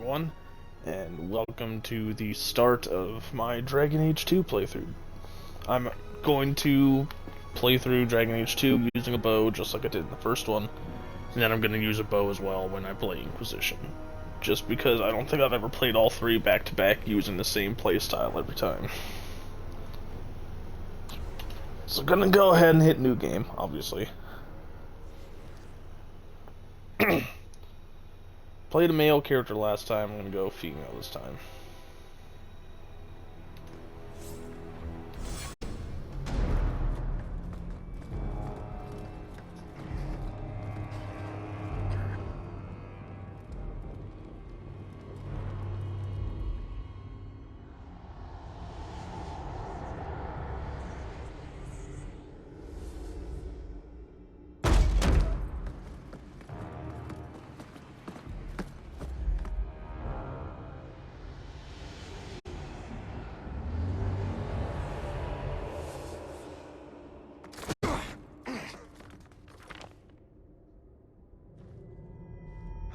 everyone, and welcome to the start of my Dragon Age 2 playthrough. I'm going to play through Dragon Age 2 using a bow, just like I did in the first one, and then I'm going to use a bow as well when I play Inquisition, just because I don't think I've ever played all three back-to-back using the same playstyle every time. So I'm gonna go ahead and hit new game, obviously. Played a male character last time, I'm gonna go female this time.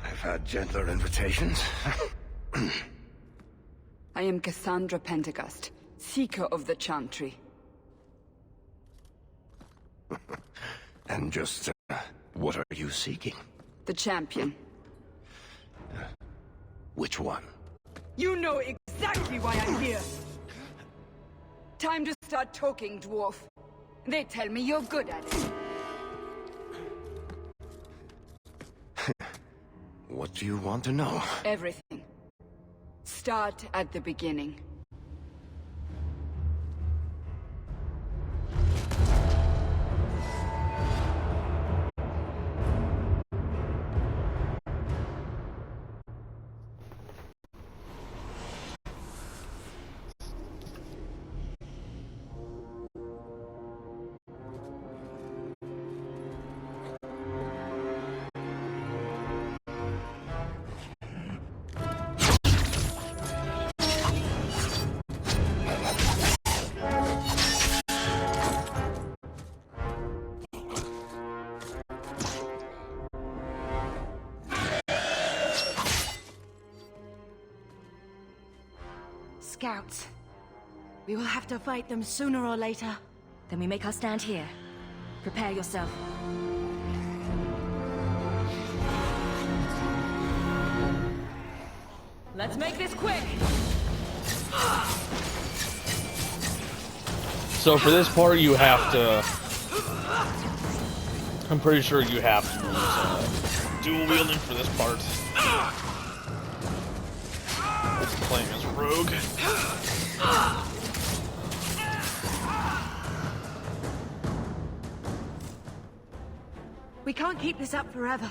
I've had gentler invitations. I am Cassandra Pentagust, Seeker of the Chantry. And just, what are you seeking? The champion. Which one? You know exactly why I'm here! Time to start talking, dwarf. They tell me you're good at it. What do you want to know? Everything. Start at the beginning. Scouts. We will have to fight them sooner or later. Then we make our stand here. Prepare yourself. Let's make this quick! So for this part you have to... I'm pretty sure you have to use dual wielding for this part. Playing as rogue. We can't keep this up forever.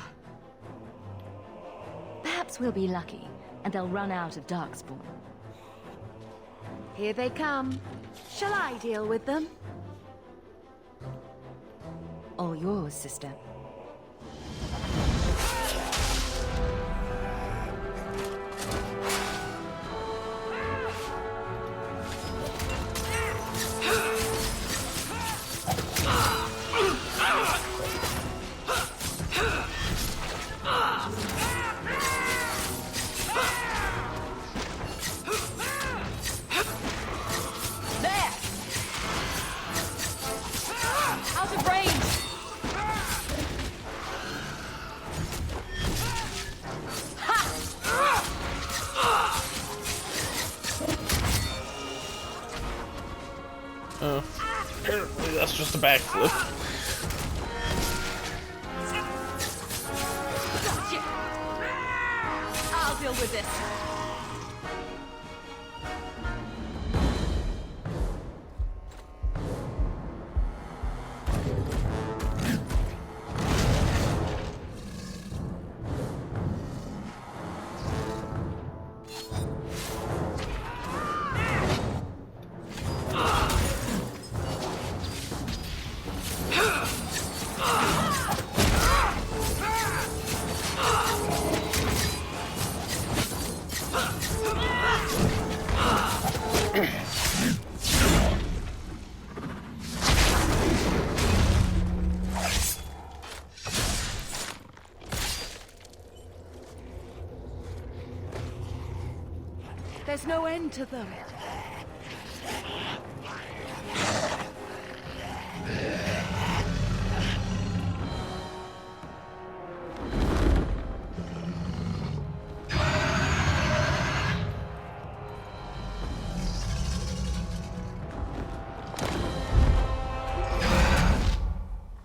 Perhaps we'll be lucky, and they'll run out of Darkspawn. Here they come. Shall I deal with them? All yours, sister. Apparently that's just a backflip. Gotcha! I'll deal with this. There's no end to them.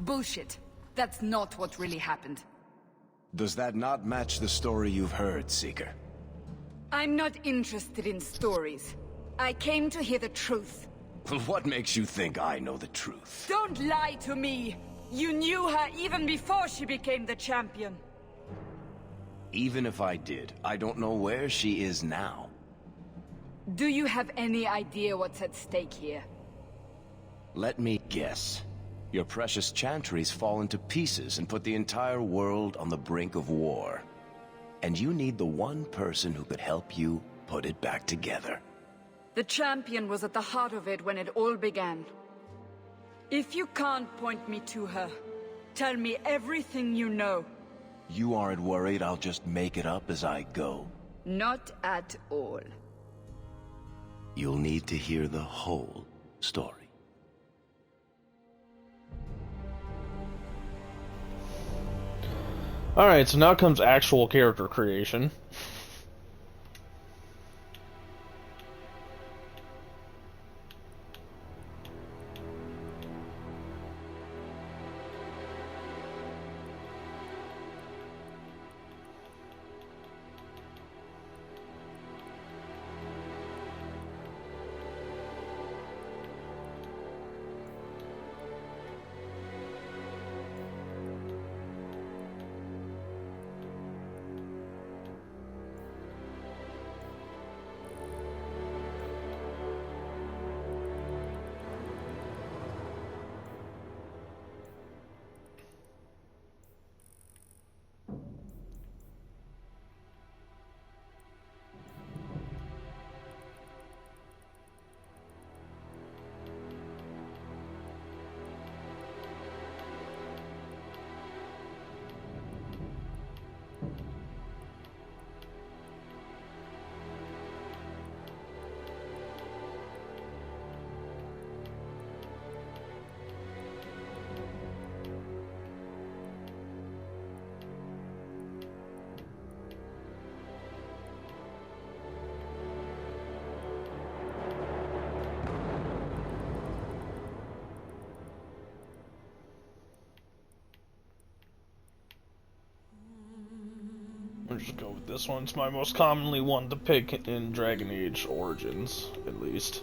Bullshit. That's not what really happened. Does that not match the story you've heard, Seeker? I'm not interested in stories. I came to hear the truth. Well, what makes you think I know the truth? Don't lie to me! You knew her even before she became the champion. Even if I did, I don't know where she is now. Do you have any idea what's at stake here? Let me guess. Your precious chantry's fallen to pieces and put the entire world on the brink of war. And you need the one person who could help you put it back together. The champion was at the heart of it when it all began. If you can't point me to her, tell me everything you know. You aren't worried I'll just make it up as I go? Not at all. You'll need to hear the whole story. Alright, so now comes actual character creation. I'll just go with this one. It's my most commonly one to pick in Dragon Age Origins, at least.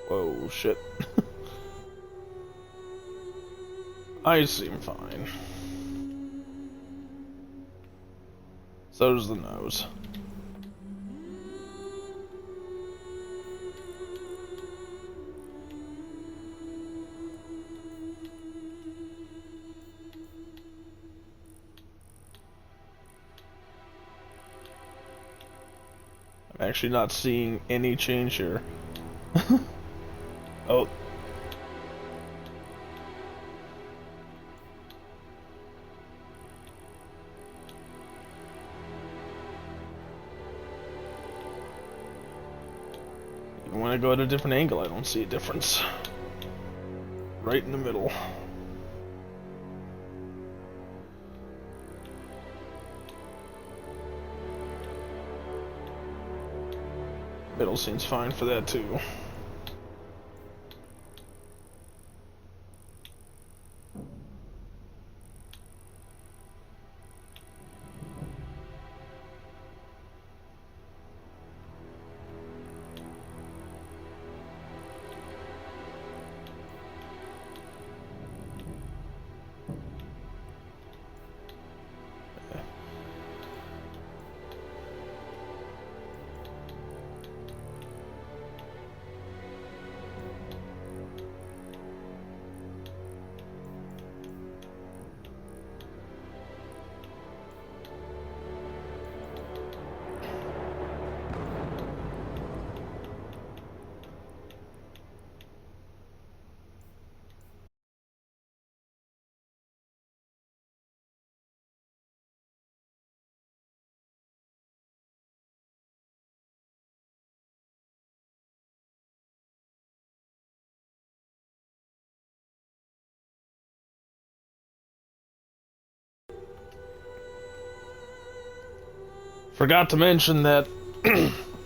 Whoa, shit. I seem fine. So does the nose. I'm actually not seeing any change here. Oh. Even when I go at a different angle, I don't see a difference. Right in the middle. Middle seems fine for that too. Forgot to mention that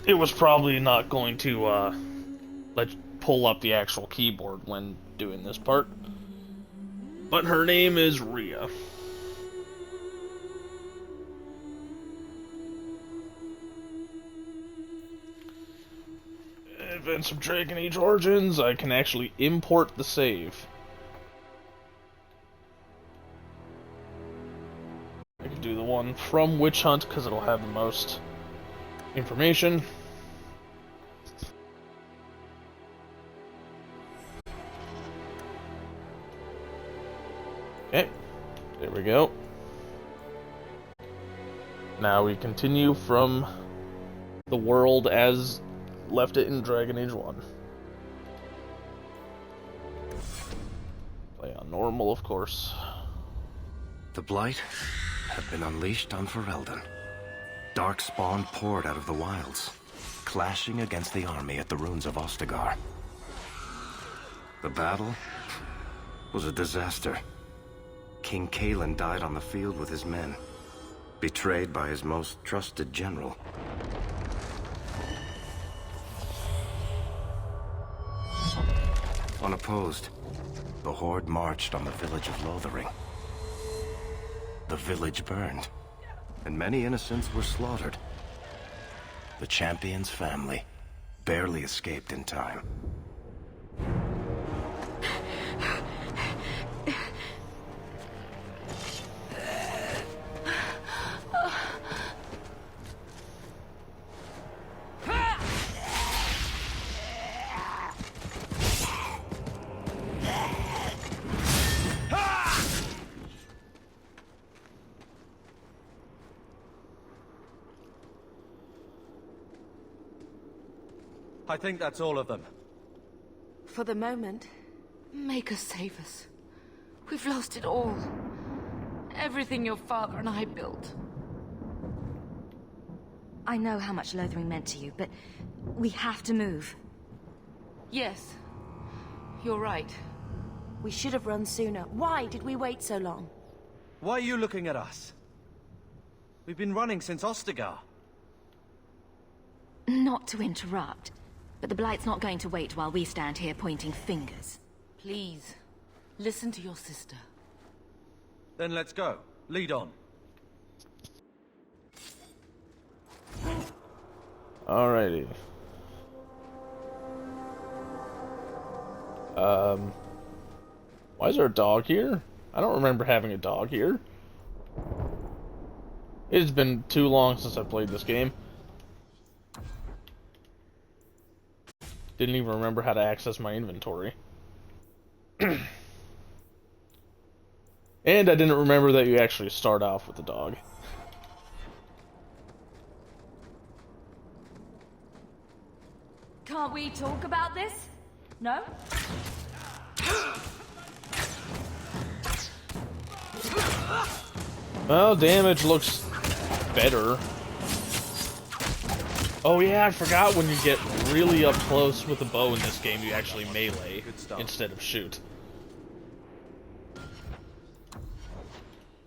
it was probably not going to pull up the actual keyboard when doing this part. But her name is Rhea. Events of Dragon Age Origins, I can actually import the save. I can do the one from Witch Hunt because it'll have the most information. Okay, there we go. Now we continue from the world as left it in Dragon Age 1. Play on normal, of course. The Blight had been unleashed on Ferelden. Darkspawn poured out of the wilds, clashing against the army at the ruins of Ostagar. The battle was a disaster. King Cailan died on the field with his men, betrayed by his most trusted general. Unopposed, the Horde marched on the village of Lothering. The village burned, and many innocents were slaughtered. The champion's family barely escaped in time. I think that's all of them. For the moment, make us save us. We've lost it all. Everything your father and I built. I know how much Lothering meant to you, but we have to move. Yes, you're right. We should have run sooner. Why did we wait so long? Why are you looking at us? We've been running since Ostagar. Not to interrupt, but the Blight's not going to wait while we stand here pointing fingers. Please, listen to your sister. Then let's go. Lead on. Alrighty. Why is there a dog here? I don't remember having a dog here. It's been too long since I played this game. Didn't even remember how to access my inventory. And I didn't remember that you actually start off with the dog. Can't we talk about this? No? Well, damage looks better. Oh yeah, I forgot when you get really up close with a bow in this game, you actually melee instead of shoot.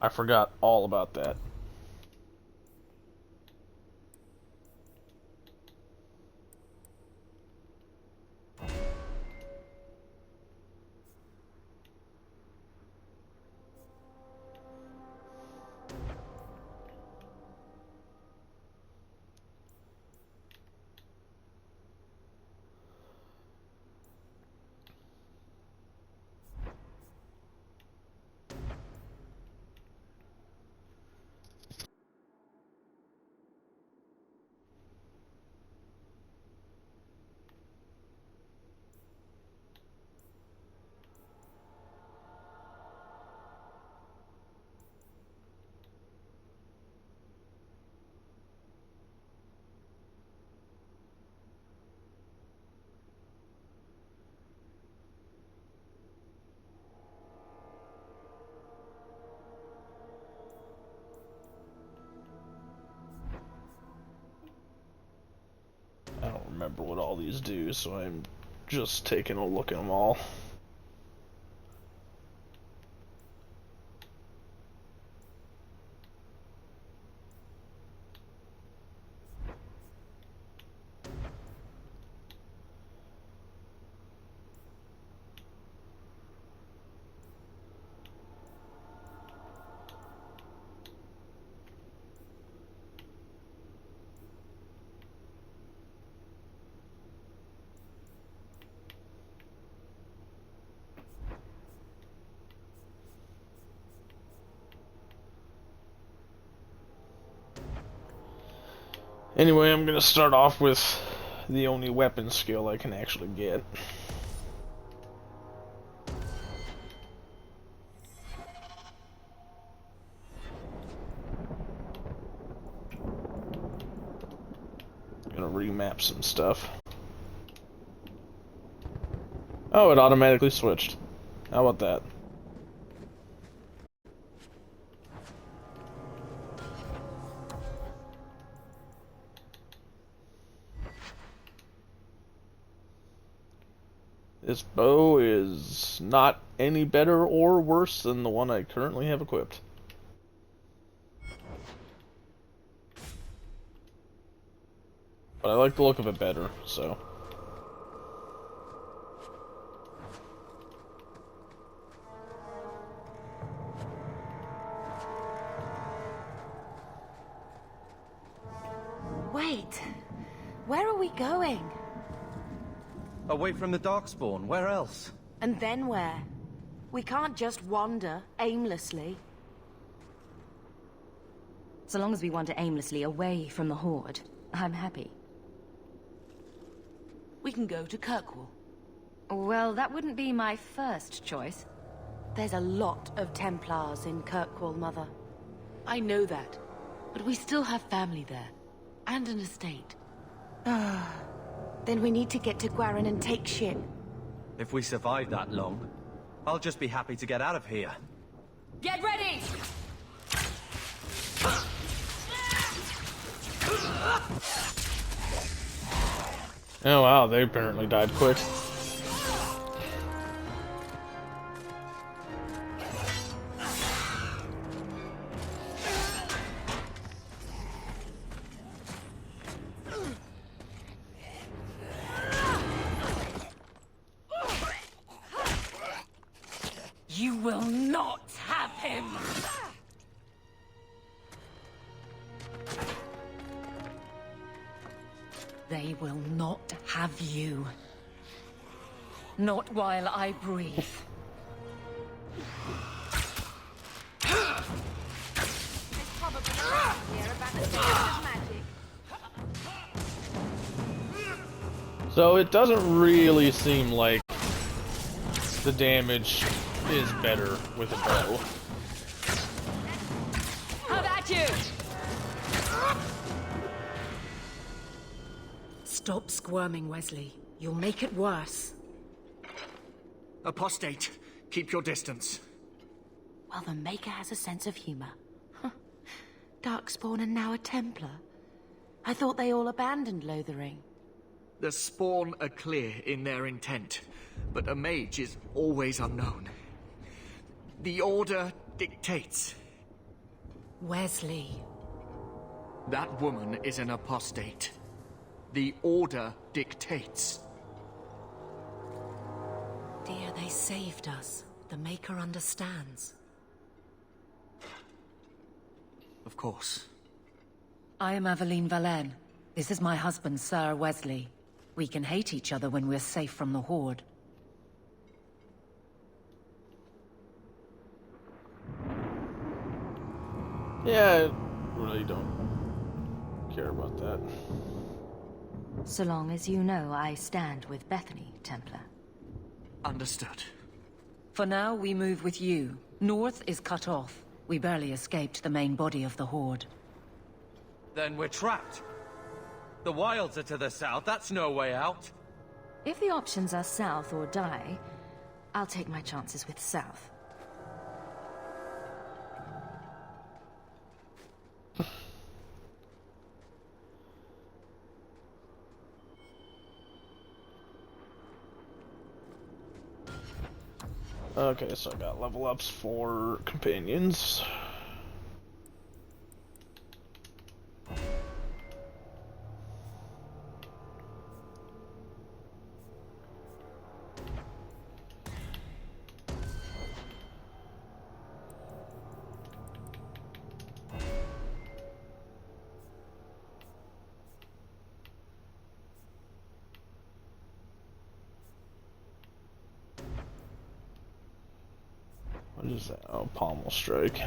I forgot all about that. I don't remember what all these do, so I'm just taking a look at them all. Anyway, I'm gonna start off with the only weapon skill I can actually get. Gonna remap some stuff. Oh, it automatically switched. How about that? This bow is not any better or worse than the one I currently have equipped. But I like the look of it better, so. Wait, where are we going? Away from the Darkspawn, where else? And then where? We can't just wander aimlessly. So long as we wander aimlessly away from the Horde, I'm happy. We can go to Kirkwall. Well, that wouldn't be my first choice. There's a lot of Templars in Kirkwall, Mother. I know that, but we still have family there, and an estate. Then we need to get to Gwaren and take ship. If we survive that long, I'll just be happy to get out of here. Get ready! Oh wow, they apparently died quick. You will not have him! They will not have you. Not while I breathe. So it doesn't really seem like the damage is better with a bow. How about you? Stop squirming, Wesley. You'll make it worse. Apostate, keep your distance. Well, the Maker has a sense of humor. Darkspawn and now a Templar. I thought they all abandoned Lothering. The Spawn are clear in their intent, but a mage is always unknown. The Order dictates. Wesley. That woman is an apostate. The Order dictates. Dear, they saved us. The Maker understands. Of course. I am Aveline Valenne. This is my husband, Sir Wesley. We can hate each other when we're safe from the Horde. Yeah, I really don't care about that. So long as you know I stand with Bethany, Templar. Understood. For now, we move with you. North is cut off. We barely escaped the main body of the Horde. Then we're trapped. The Wilds are to the south, that's no way out. If the options are south or die, I'll take my chances with south. Okay, so I got level ups for companions. What is that? Oh, pommel strike.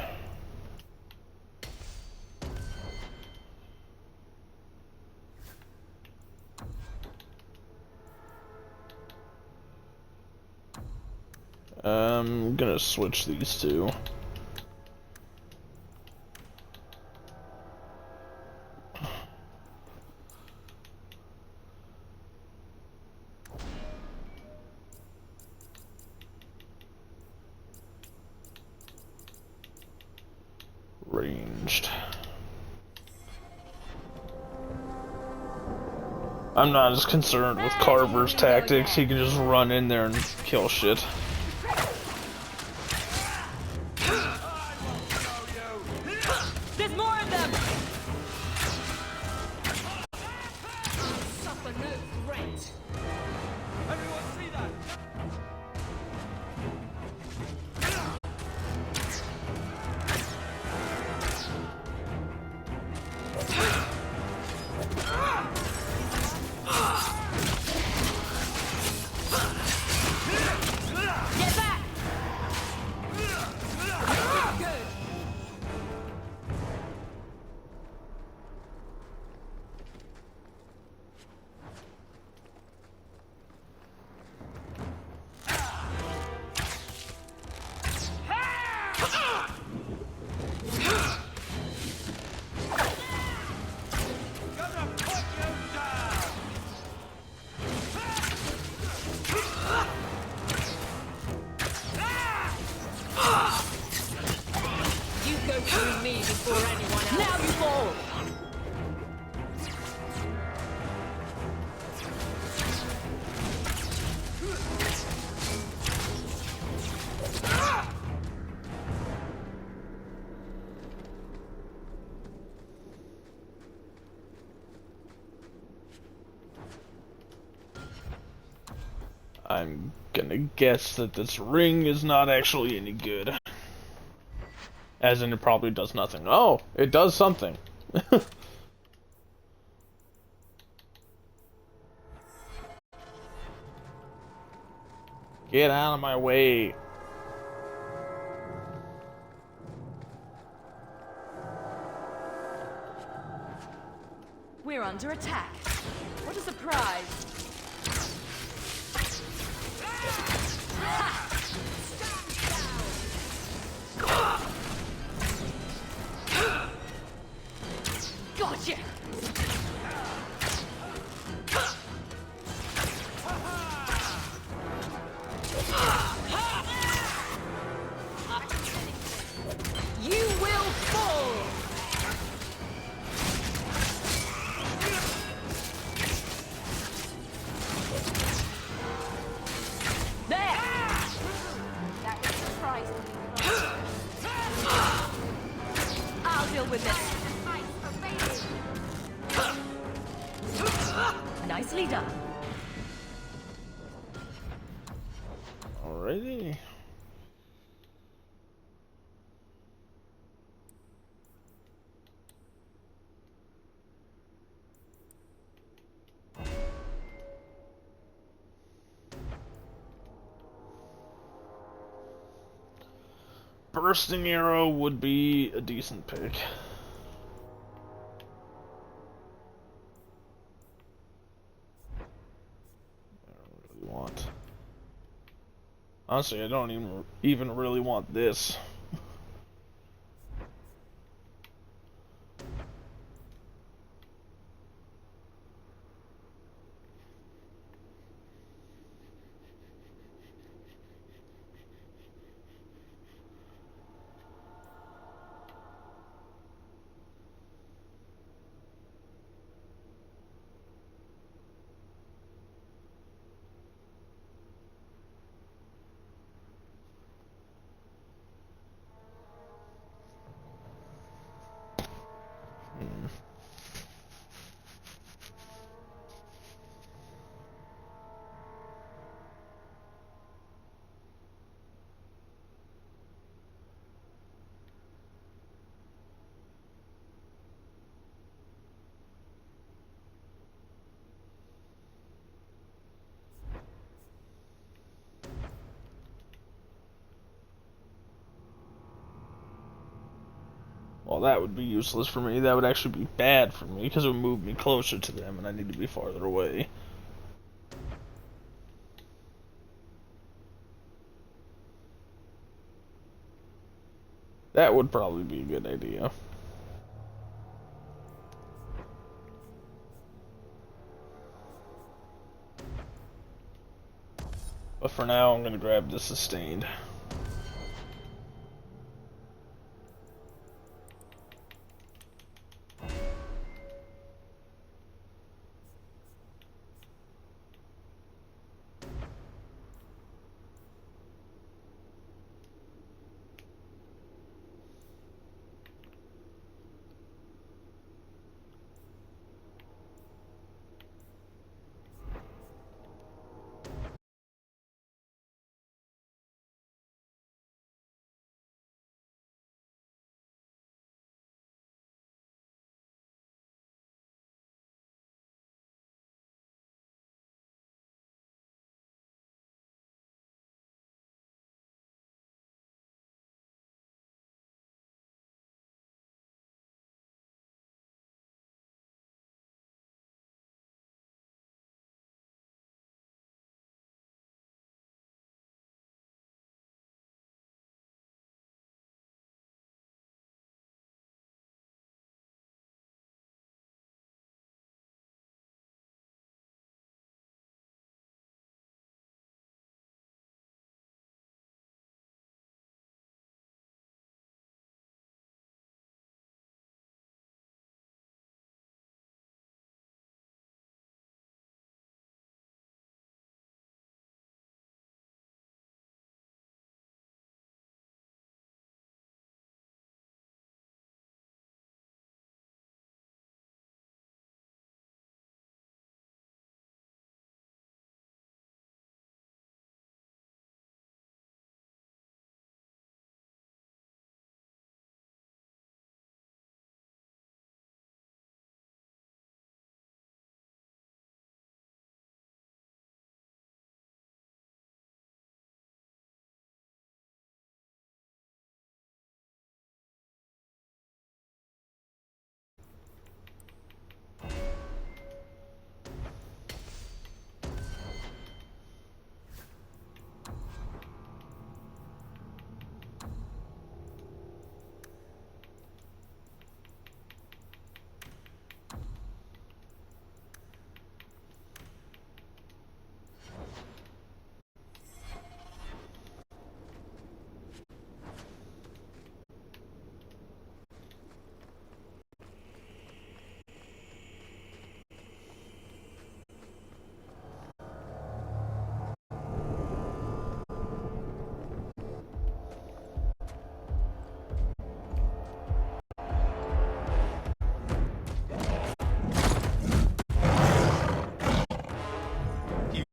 I'm gonna switch these two. Ranged. I'm not as concerned with Carver's tactics. He can just run in there and kill shit. There's more of them! Suffer no threat. Everyone see that? Get back! Good. Gonna put you down! You go through me before anyone else. Now you fall! I'm gonna guess that this ring is not actually any good. As in, it probably does nothing. Oh, it does something. Get out of my way. We're under attack. What a surprise! Gotcha! You will fall! There! That was surprising. I'll deal with this. Nicely done. Alrighty. Bursting Arrow would be a decent pick. Want. Honestly, I don't even really want this. Well, that would be useless for me. That would actually be bad for me, because it would move me closer to them, and I need to be farther away. That would probably be a good idea. But for now, I'm gonna grab the sustained.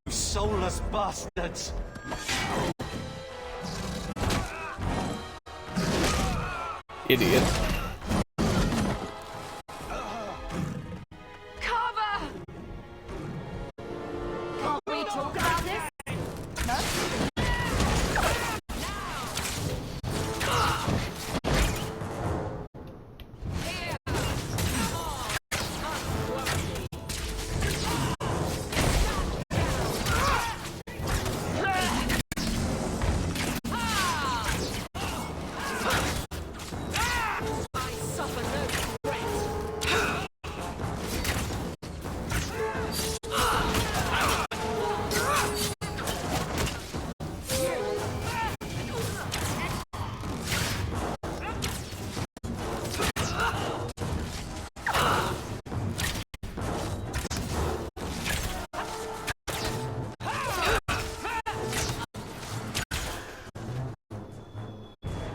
Soulless bastards! Idiot. Carver! Can't we talk about this? No?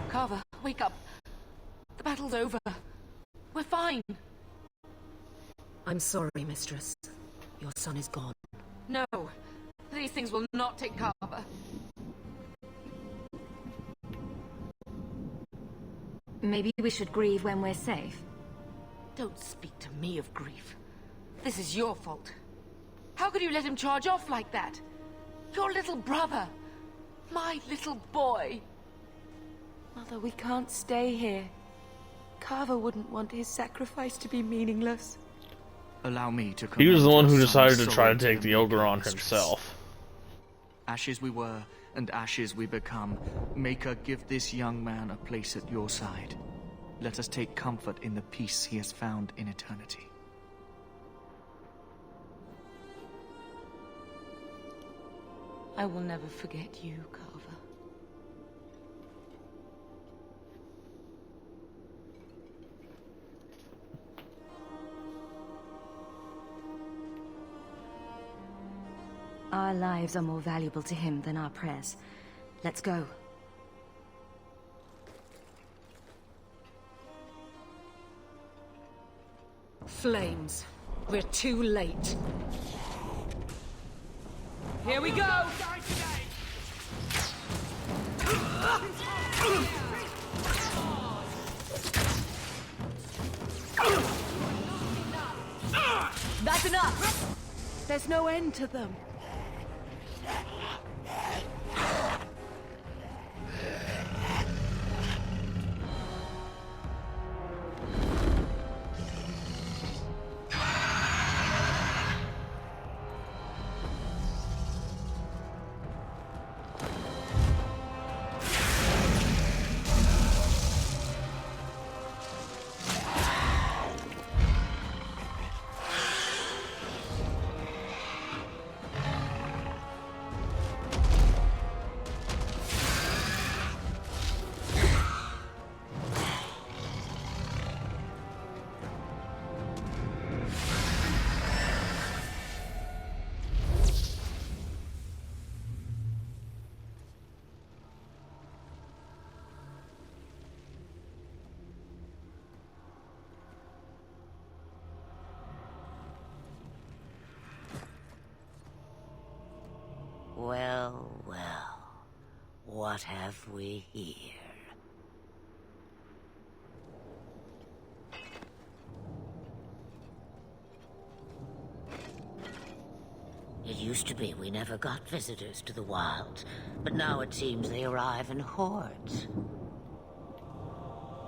Carver, wake up. The battle's over. We're fine. I'm sorry, Mistress. Your son is gone. No, these things will not take Carver. Maybe we should grieve when we're safe. Don't speak to me of grief. This is your fault. How could you let him charge off like that? Your little brother. My little boy. Mother, we can't stay here. Carver wouldn't want his sacrifice to be meaningless. Allow me to He was the commend one your who son's decided to try soul to take the memory, ogre on Mistress. himself. Ashes we were, and ashes we become. Maker, give this young man a place at your side. Let us take comfort in the peace he has found in eternity. I will never forget you, Carver. Our lives are more valuable to him than our prayers. Let's go. Flames. We're too late. Here we go! That's enough! There's no end to them. Well, well. What have we here? It used to be we never got visitors to the wilds, but now it seems they arrive in hordes.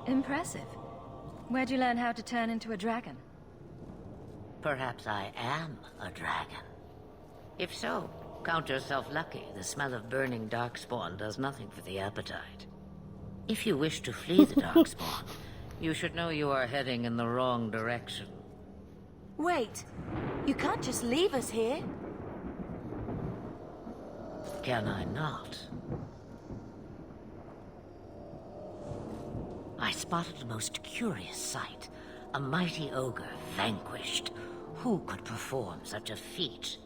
Impressive. Where'd you learn how to turn into a dragon? Perhaps I am a dragon. If so, count yourself lucky. The smell of burning darkspawn does nothing for the appetite. If you wish to flee the darkspawn, you should know you are heading in the wrong direction. Wait. You can't just leave us here. Can I not? I spotted a most curious sight. A mighty ogre vanquished. Who could perform such a feat?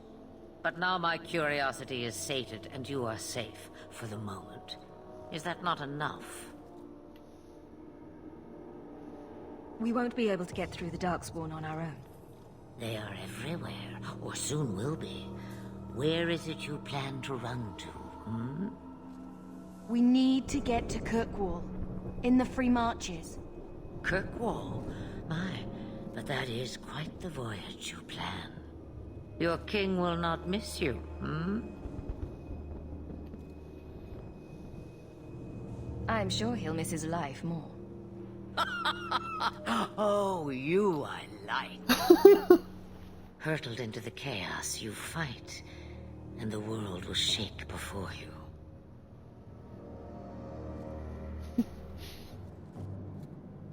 But now my curiosity is sated, and you are safe for the moment. Is that not enough? We won't be able to get through the Darkspawn on our own. They are everywhere, or soon will be. Where is it you plan to run to, hmm? We need to get to Kirkwall. In the Free Marches. Kirkwall? My, but that is quite the voyage you plan. Your king will not miss you, hmm? I'm sure he'll miss his life more. Oh, you I like. Hurtled into the chaos, you fight, and the world will shake before you.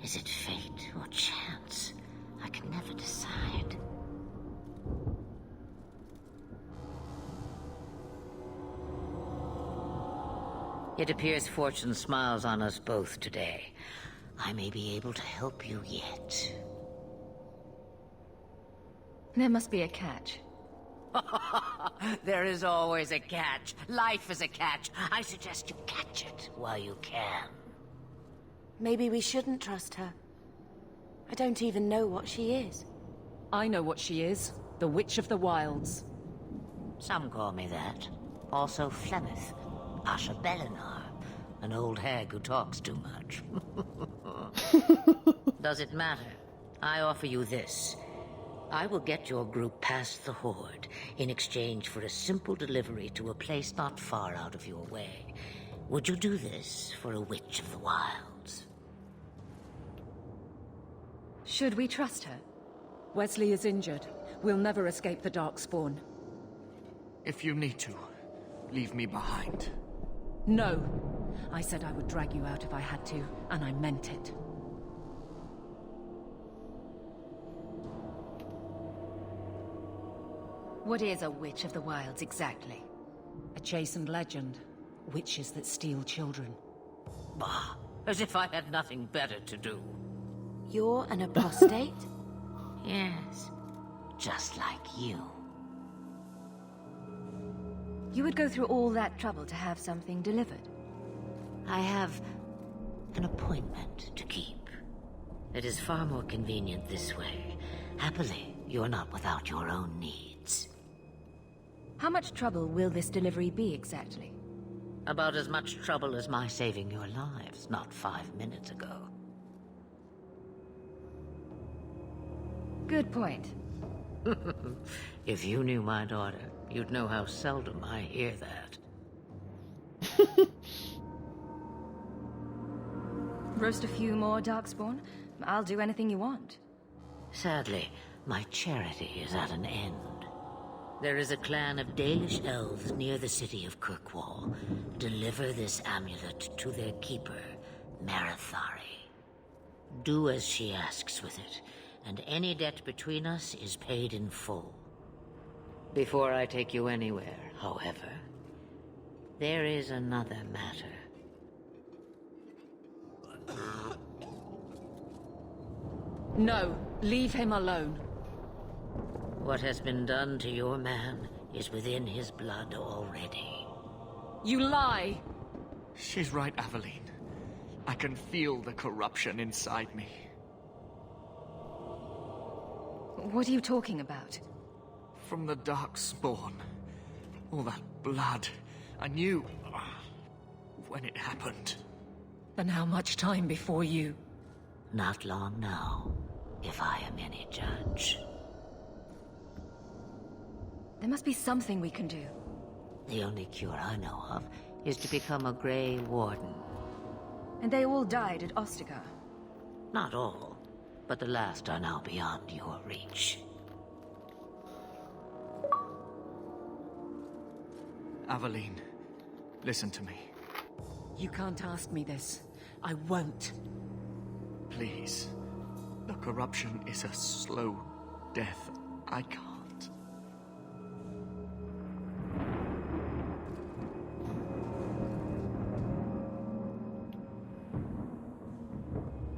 Is it fate or chance? I can never decide. It appears fortune smiles on us both today. I may be able to help you yet. There must be a catch. There is always a catch. Life is a catch. I suggest you catch it while you can. Maybe we shouldn't trust her. I don't even know what she is. I know what she is. The Witch of the Wilds. Some call me that. Also Flemeth. Asha Belinar. An old hag who talks too much. Does it matter? I offer you this. I will get your group past the Horde in exchange for a simple delivery to a place not far out of your way. Would you do this for a Witch of the Wilds? Should we trust her? Wesley is injured. We'll never escape the Darkspawn. If you need to, leave me behind. No. I said I would drag you out if I had to, and I meant it. What is a Witch of the Wilds exactly? A chastened legend. Witches that steal children. Bah, as if I had nothing better to do. You're an apostate? Yes, just like you. You would go through all that trouble to have something delivered? I have an appointment to keep. It is far more convenient this way. Happily, you're not without your own needs. How much trouble will this delivery be exactly? About as much trouble as my saving your lives not 5 minutes ago. Good point. If you knew my daughter, you'd know how seldom I hear that. Roast a few more Darkspawn? I'll do anything you want. Sadly, my charity is at an end. There is a clan of Dalish elves near the city of Kirkwall. Deliver this amulet to their keeper, Marithari. Do as she asks with it, and any debt between us is paid in full. Before I take you anywhere, however, there is another matter. No, leave him alone. What has been done to your man is within his blood already. You lie! She's right, Aveline. I can feel the corruption inside me. What are you talking about? From the Darkspawn. All that blood. I knew when it happened. And how much time before you? Not long now, if I am any judge. There must be something we can do. The only cure I know of is to become a Grey Warden. And they all died at Ostagar. Not all, but the last are now beyond your reach. Aveline, listen to me. You can't ask me this. I won't. Please. The corruption is a slow death. I can't.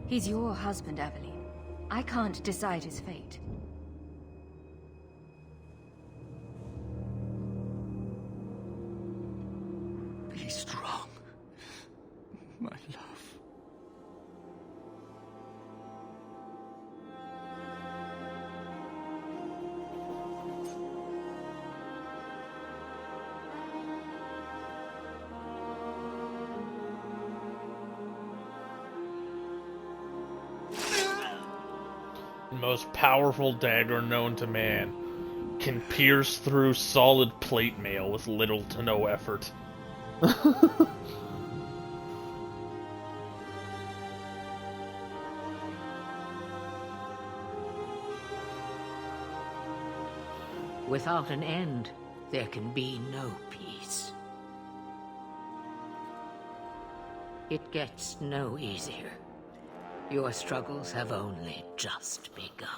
He's your husband, Aveline. I can't decide his fate. Be strong, my love. Most powerful dagger known to man, can pierce through solid plate mail with little to no effort. Without an end, there can be no peace. It gets no easier. Your struggles have only just begun.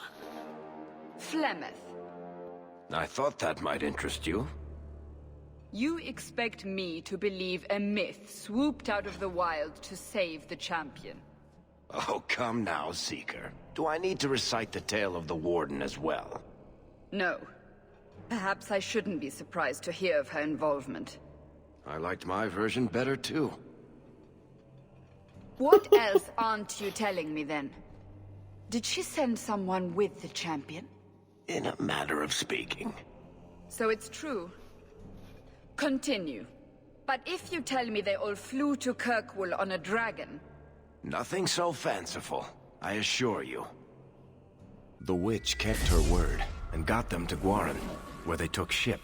Flemeth, I thought that might interest you. you expect me to believe a myth swooped out of the wild to save the champion? Oh, come now, Seeker. Do I need to recite the tale of the Warden as well? No. Perhaps I shouldn't be surprised to hear of her involvement. I liked my version better, too. What else aren't you telling me, then? Did she send someone with the champion? In a matter of speaking. So it's true. Continue. But if you tell me they all flew to Kirkwall on a dragon... Nothing so fanciful, I assure you. The witch kept her word, and got them to Guaran, where they took ship.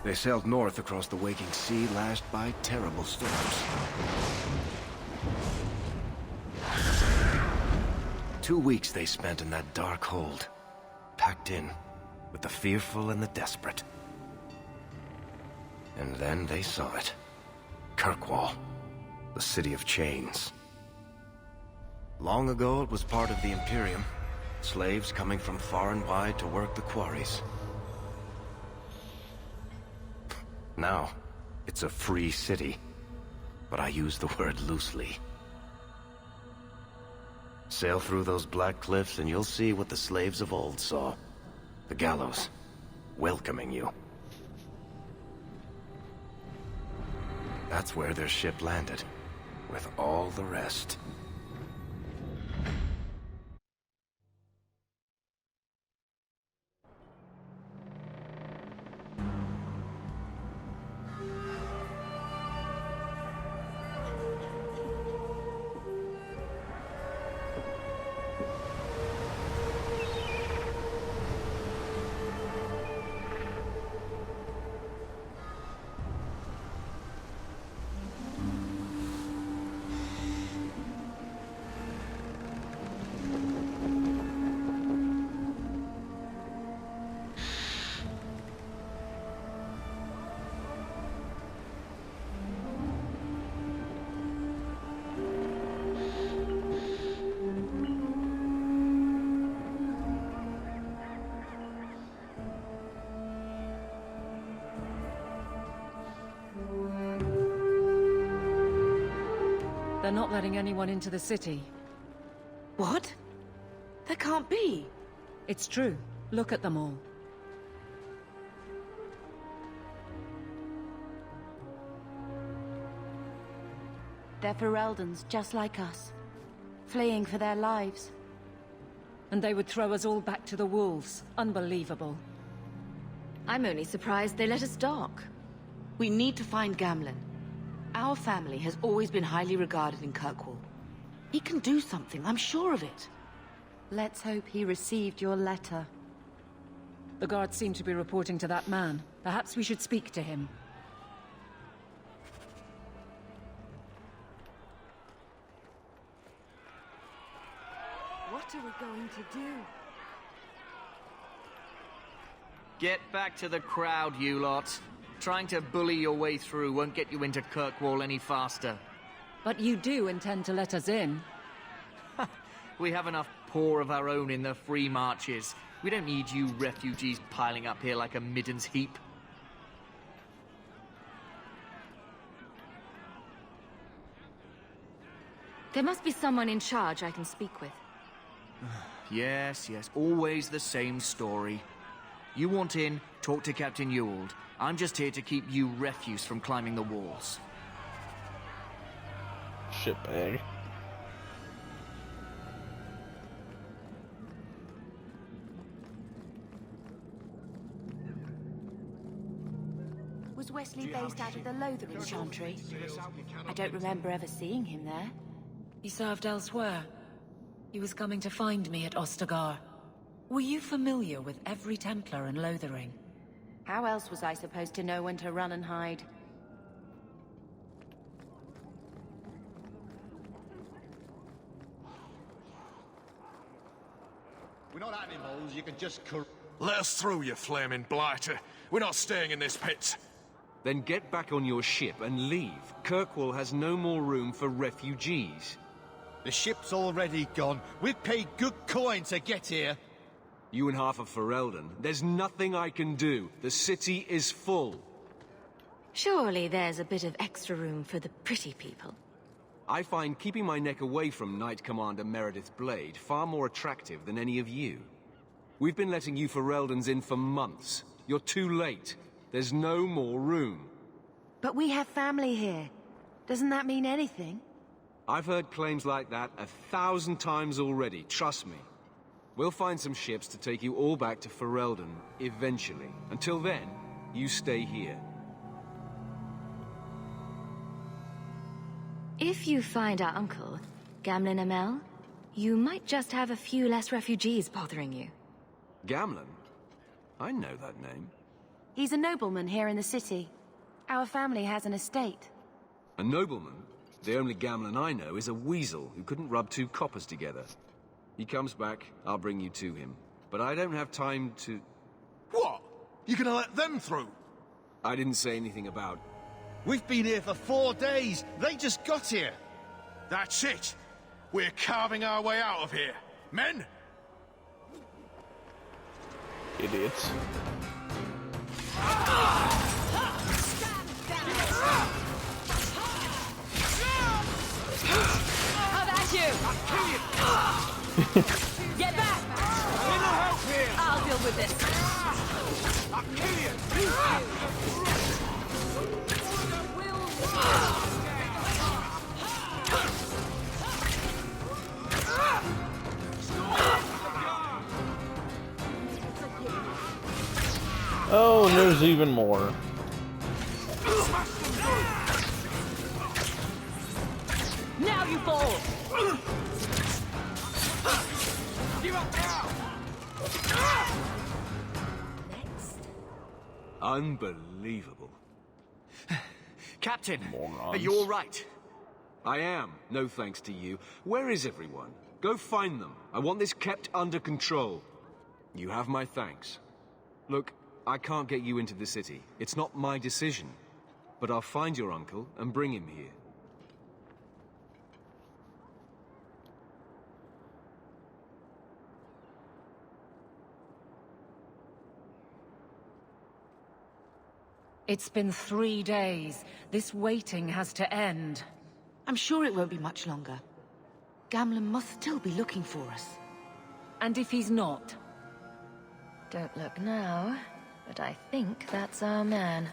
They sailed north across the waking sea, lashed by terrible storms. 2 weeks they spent in that dark hold, packed in, with the fearful and the desperate. And then they saw it. Kirkwall, the city of chains. Long ago, it was part of the Imperium. Slaves coming from far and wide to work the quarries. Now, it's a free city. But I use the word loosely. Sail through those black cliffs and you'll see what the slaves of old saw. The gallows, welcoming you. That's where their ship landed, with all the rest. They're not letting anyone into the city. What? That can't be. It's true. Look at them all. They're Fereldans, just like us. Fleeing for their lives. And they would throw us all back to the wolves. Unbelievable. I'm only surprised they let us dock. We need to find Gamlen. Our family has always been highly regarded in Kirkwall. He can do something, I'm sure of it. Let's hope he received your letter. The guards seem to be reporting to that man. Perhaps we should speak to him. What are we going to do? Get back to the crowd, you lot. Trying to bully your way through won't get you into Kirkwall any faster. But you do intend to let us in. We have enough poor of our own in the free marches. We don't need you refugees piling up here like a middens heap. There must be someone in charge I can speak with. Yes, always the same story. You want in, talk to Captain Ewald. I'm just here to keep you refuse from climbing the walls. Shitbag. Was Wesley based out of the Lothering Chantry? I don't remember ever seeing him there. He served elsewhere. He was coming to find me at Ostagar. Were you familiar with every Templar in Lothering? How else was I supposed to know when to run and hide? We're not animals, you can just Let us through, you flaming blighter. We're not staying in this pit. Then get back on your ship and leave. Kirkwall has no more room for refugees. The ship's already gone. We've paid good coin to get here. You and half of Ferelden. There's nothing I can do. The city is full. Surely there's a bit of extra room for the pretty people. I find keeping my neck away from Knight Commander Meredith Blade far more attractive than any of you. We've been letting you Fereldans in for months. You're too late. There's no more room. But we have family here. Doesn't that mean anything? I've heard claims like that 1,000 times already, trust me. We'll find some ships to take you all back to Ferelden, eventually. Until then, you stay here. If you find our uncle, Gamlen Amell, you might just have a few less refugees bothering you. Gamlen? I know that name. He's a nobleman here in the city. Our family has an estate. A nobleman? The only Gamlen I know is a weasel who couldn't rub 2 coppers together. He comes back, I'll bring you to him. But I don't have time to... You gonna let them through? I didn't say anything about... We've been here for 4 days. They just got here. That's it. We're carving our way out of here. Men? Idiots. How about you? Get back! Little help here! I'll deal with this. I'll kill you! Oh, and there's even more. Now you fall! Give up now! Unbelievable. Captain, Morons. are you all right? I am, no thanks to you. Where is everyone? Go find them. I want this kept under control. You have my thanks. Look, I can't get you into the city. It's not my decision. But I'll find your uncle and bring him here. It's been 3 days. This waiting has to end. I'm sure it won't be much longer. Gamlen must still be looking for us. And if he's not? Don't look now, but I think that's our man.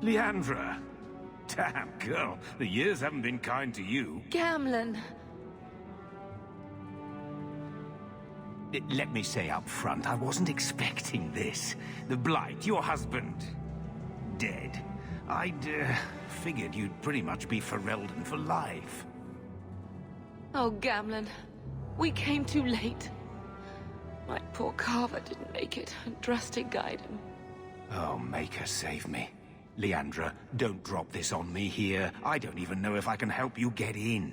Leandra. Damn, girl. The years haven't been kind to you. Gamlen. Let me say up front, I wasn't expecting this. The Blight, your husband, dead. I'd figured you'd pretty much be Ferelden for life. Oh, Gamlen. We came too late. My poor Carver didn't make it, and Drastic guided him. Oh, Maker, save me. Leandra, don't drop this on me here. I don't even know if I can help you get in.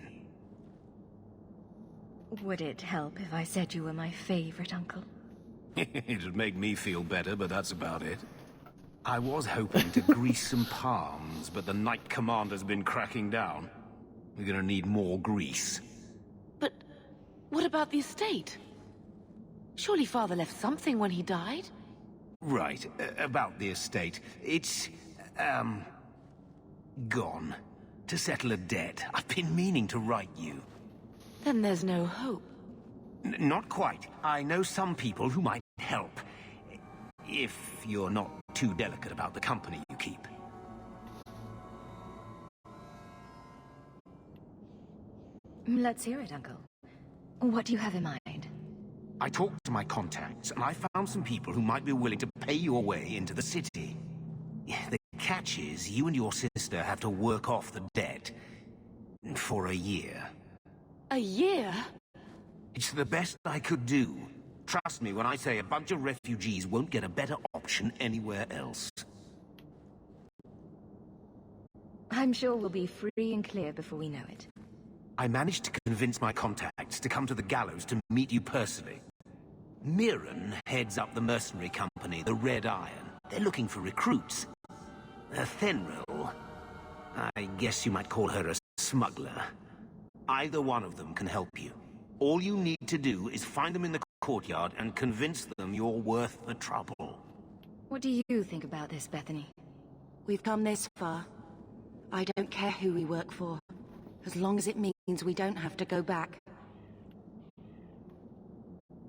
Would it help if I said you were my favorite uncle? It'd make me feel better, but that's about it. I was hoping to grease some palms, but the Knight Commander's been cracking down. We're gonna need more grease. But what about the estate? Surely Father left something when he died? Right, about the estate. It's, gone. To settle a debt. I've been meaning to write you. Then there's no hope. Not quite. I know some people who might help. If you're not too delicate about the company you keep. Let's hear it, Uncle. What do you have in mind? I talked to my contacts, and I found some people who might be willing to pay your way into the city. The catch is, you and your sister have to work off the debt. For a year. A year? It's the best I could do. Trust me when I say a bunch of refugees won't get a better option anywhere else. I'm sure we'll be free and clear before we know it. I managed to convince my contacts to come to the gallows to meet you personally. Mirren heads up the mercenary company, the Red Iron. They're looking for recruits. Fenril, I guess you might call her a smuggler. Either one of them can help you. All you need to do is find them in the courtyard and convince them you're worth the trouble. What do you think about this, Bethany? We've come this far. I don't care who we work for, as long as it means we don't have to go back.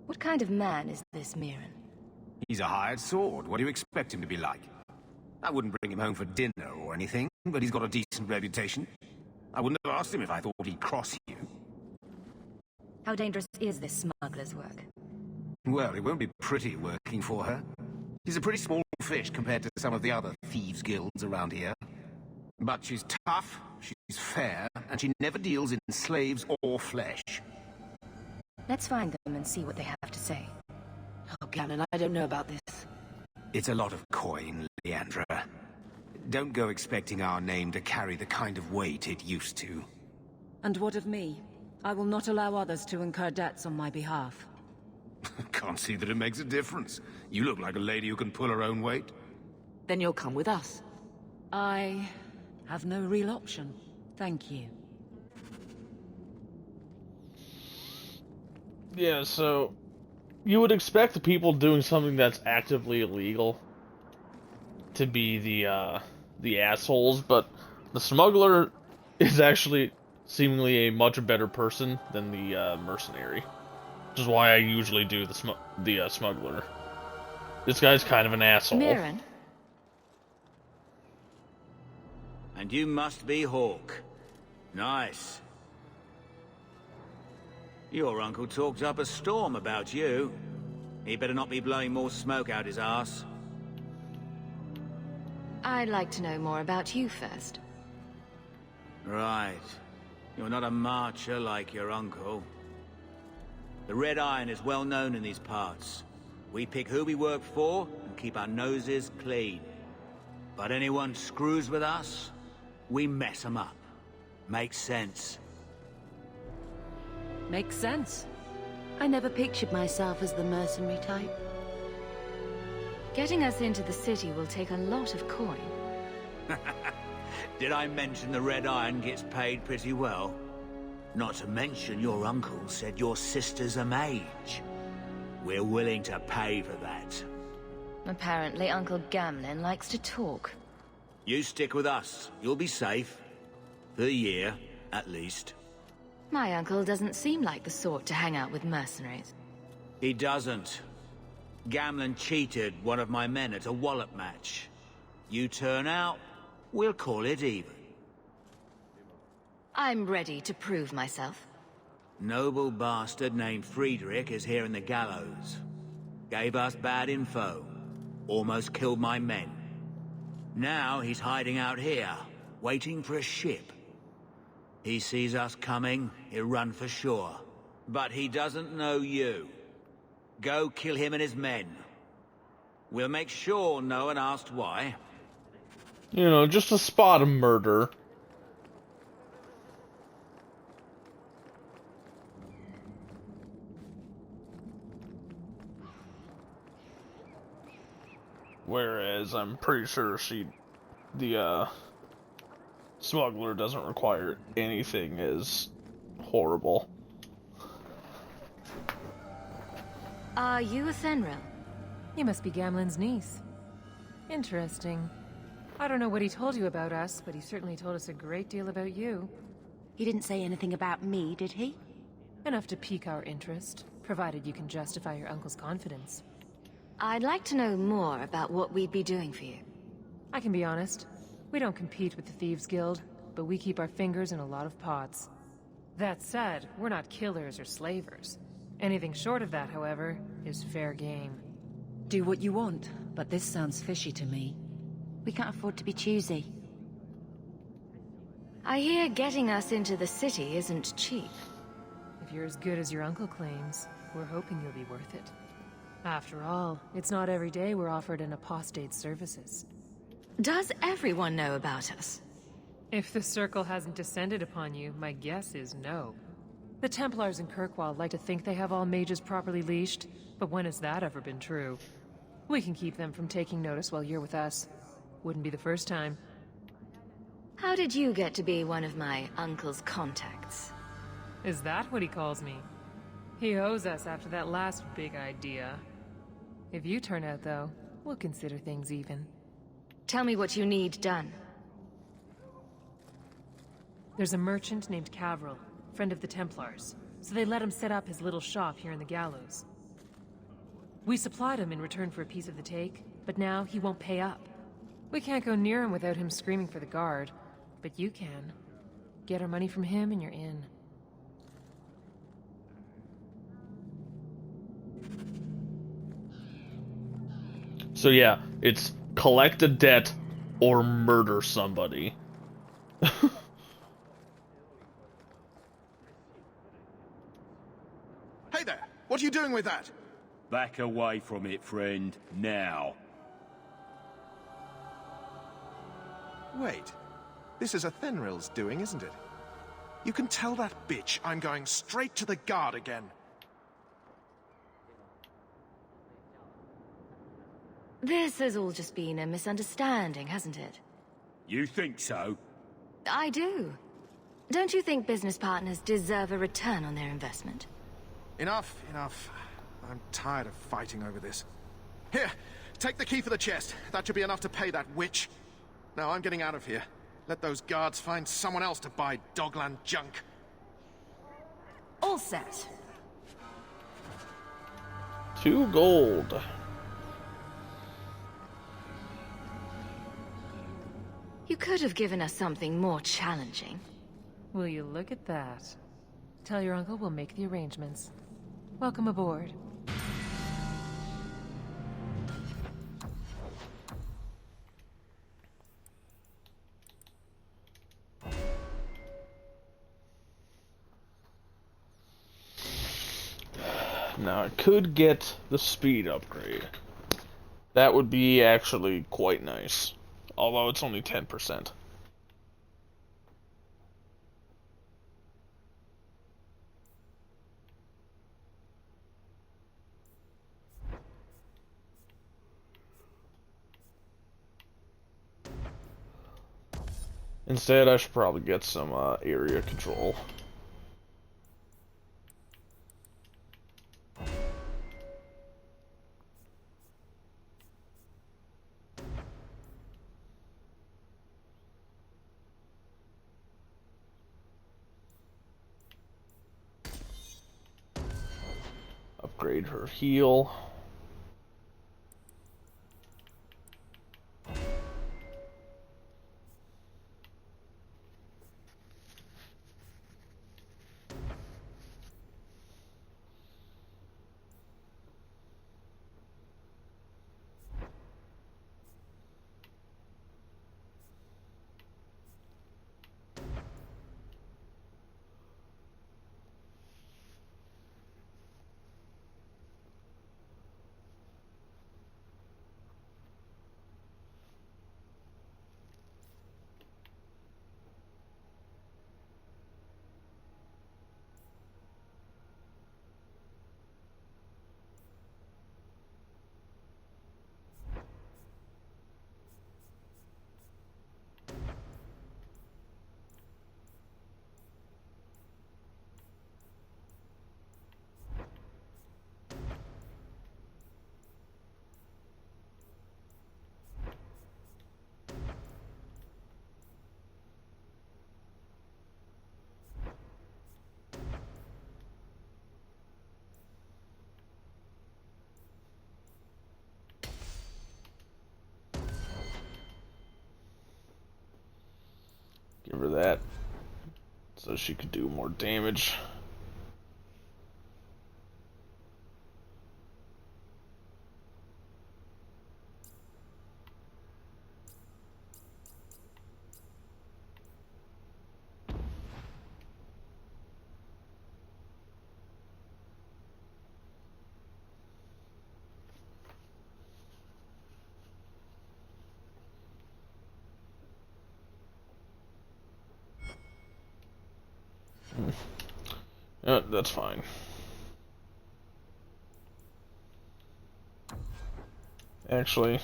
What kind of man is this Mirren? He's a hired sword. What do you expect him to be like? I wouldn't bring him home for dinner or anything, but he's got a decent reputation. I wouldn't have asked him if I thought he'd cross you. How dangerous is this smuggler's work? Well, it won't be pretty working for her. She's a pretty small fish compared to some of the other thieves' guilds around here. But she's tough, she's fair, and she never deals in slaves or flesh. Let's find them and see what they have to say. Oh, Gamlen, I don't know about this. It's a lot of coin, Leandra. Don't go expecting our name to carry the kind of weight it used to. And what of me? I will not allow others to incur debts on my behalf. Can't see that it makes a difference. You look like a lady who can pull her own weight. Then you'll come with us. I have no real option. Thank you. Yeah, so you would expect the people doing something that's actively illegal to be the assholes, but the smuggler is actually seemingly a much better person than the mercenary, which is why I usually do the smuggler. This guy's kind of an asshole. Mirren? And you must be Hawke. Nice. Your uncle talked up a storm about you. He better not be blowing more smoke out his arse. I'd like to know more about you first. Right. You're not a marcher like your uncle. The Red Iron is well known in these parts. We pick who we work for and keep our noses clean. But anyone screws with us, we mess them up. Makes sense. Makes sense. I never pictured myself as the mercenary type. Getting us into the city will take a lot of coin. Did I mention the Red Iron gets paid pretty well? Not to mention your uncle said your sister's a mage. We're willing to pay for that. Apparently Uncle Gamlen likes to talk. You stick with us. You'll be safe. For a year, at least. My uncle doesn't seem like the sort to hang out with mercenaries. He doesn't. Gamlen cheated one of my men at a wallop match. You turn out, we'll call it even. I'm ready to prove myself. Noble bastard named Friedrich is here in the gallows. Gave us bad info. Almost killed my men. Now he's hiding out here, waiting for a ship. He sees us coming, he'll run for sure. But he doesn't know you. Go kill him and his men. We'll make sure no one asked why. You know, just to spot a murder. Whereas I'm pretty sure the smuggler doesn't require anything as horrible. Are you a Fenrir? You must be Gamlen's niece. Interesting. I don't know what he told you about us, but he certainly told us a great deal about you. He didn't say anything about me, did he? Enough to pique our interest, provided you can justify your uncle's confidence. I'd like to know more about what we'd be doing for you. I can be honest. We don't compete with the Thieves Guild, but we keep our fingers in a lot of pots. That said, we're not killers or slavers. Anything short of that, however, is fair game. Do what you want, but this sounds fishy to me. We can't afford to be choosy. I hear getting us into the city isn't cheap. If you're as good as your uncle claims, we're hoping you'll be worth it. After all, it's not every day we're offered an apostate's services. Does everyone know about us? If the Circle hasn't descended upon you, my guess is no. The Templars in Kirkwall like to think they have all mages properly leashed, but when has that ever been true? We can keep them from taking notice while you're with us. Wouldn't be the first time. How did you get to be one of my uncle's contacts? Is that what he calls me? He owes us after that last big idea. If you turn out, though, we'll consider things even. Tell me what you need done. There's a merchant named Cavril, friend of the Templars, so they let him set up his little shop here in the Gallows. We supplied him in return for a piece of the take, but now he won't pay up. We can't go near him without him screaming for the guard, but you can. Get our money from him and you're in. So yeah, it's collect a debt or murder somebody. Hey there! What are you doing with that? Back away from it, friend. Now. Wait. This is a Fenrir's doing, isn't it? You can tell that bitch I'm going straight to the guard again. This has all just been a misunderstanding, hasn't it? You think so? I do. Don't you think business partners deserve a return on their investment? Enough, enough. I'm tired of fighting over this. Here, take the key for the chest. That should be enough to pay that witch. Now I'm getting out of here. Let those guards find someone else to buy Dogland junk. All set. 2 gold. You could have given us something more challenging. Will you look at that? Tell your uncle we'll make the arrangements. Welcome aboard. Now I could get the speed upgrade. That would be actually quite nice. Although it's only 10%. Instead, I should probably get some area control. Upgrade her heal. Give her that so she could do more damage. Yeah, that's fine. Actually,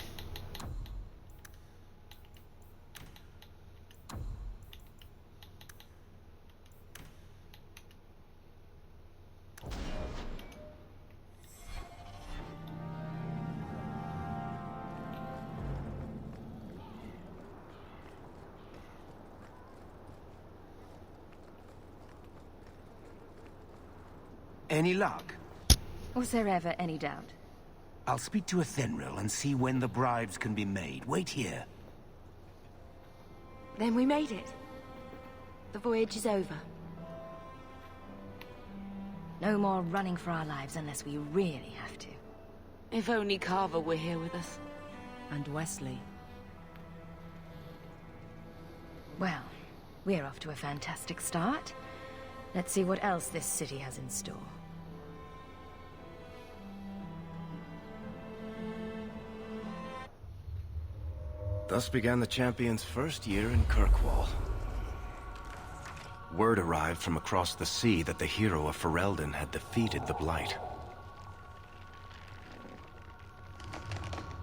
any luck? Was there ever any doubt? I'll speak to Athenril and see when the bribes can be made. Wait here. Then we made it. The voyage is over. No more running for our lives unless we really have to. If only Carver were here with us. And Wesley. Well, we're off to a fantastic start. Let's see what else this city has in store. Thus began the champion's first year in Kirkwall. Word arrived from across the sea that the hero of Ferelden had defeated the Blight.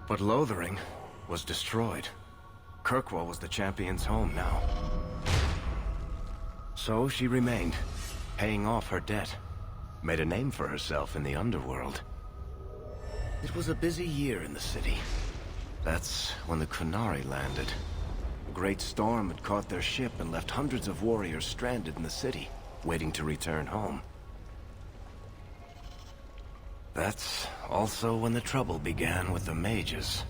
But Lothering was destroyed. Kirkwall was the champion's home now. So she remained, paying off her debt. Made a name for herself in the underworld. It was a busy year in the city. That's when the Qunari landed. A great storm had caught their ship and left hundreds of warriors stranded in the city, waiting to return home. That's also when the trouble began with the mages.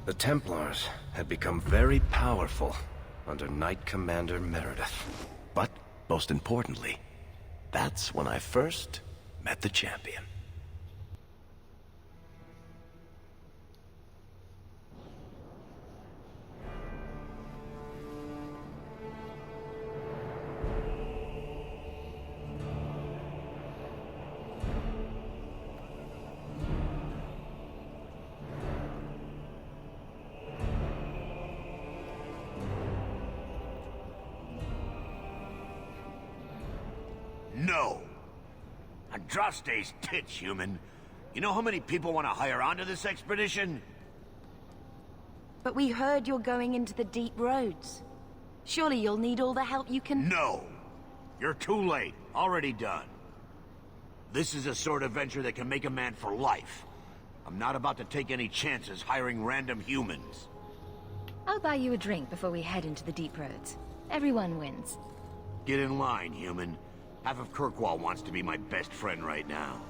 The Templars had become very powerful under Knight Commander Meredith. But, most importantly, that's when I first met the champion. No! Andraste's tits, human. You know how many people want to hire onto this expedition? But we heard you're going into the deep roads. Surely you'll need all the help you can... No! You're too late. Already done. This is a sort of venture that can make a man for life. I'm not about to take any chances hiring random humans. I'll buy you a drink before we head into the deep roads. Everyone wins. Get in line, human. Half of Kirkwall wants to be my best friend right now.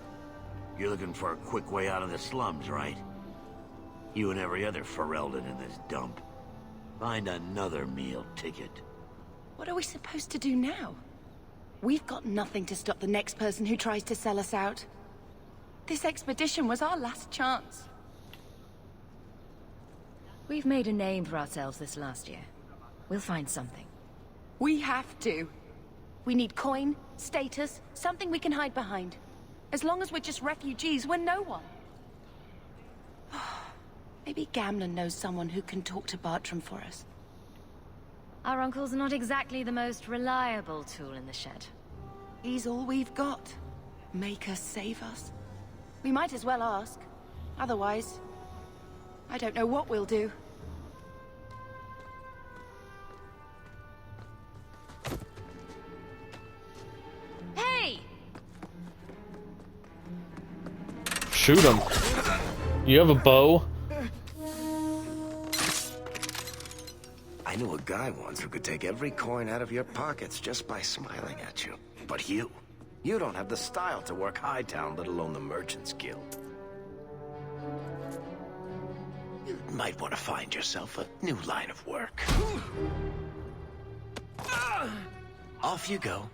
You're looking for a quick way out of the slums, right? You and every other Ferelden in this dump. Find another meal ticket. What are we supposed to do now? We've got nothing to stop the next person who tries to sell us out. This expedition was our last chance. We've made a name for ourselves this last year. We'll find something. We have to. We need coin, status, something we can hide behind. As long as we're just refugees, we're no one. Maybe Gamlen knows someone who can talk to Bartram for us. Our uncle's not exactly the most reliable tool in the shed. He's all we've got. Make us save us. We might as well ask. Otherwise, I don't know what we'll do. Hey! Shoot him. You have a bow? I knew a guy once who could take every coin out of your pockets just by smiling at you. But you don't have the style to work Hightown, let alone the Merchants Guild. You might want to find yourself a new line of work. Off you go.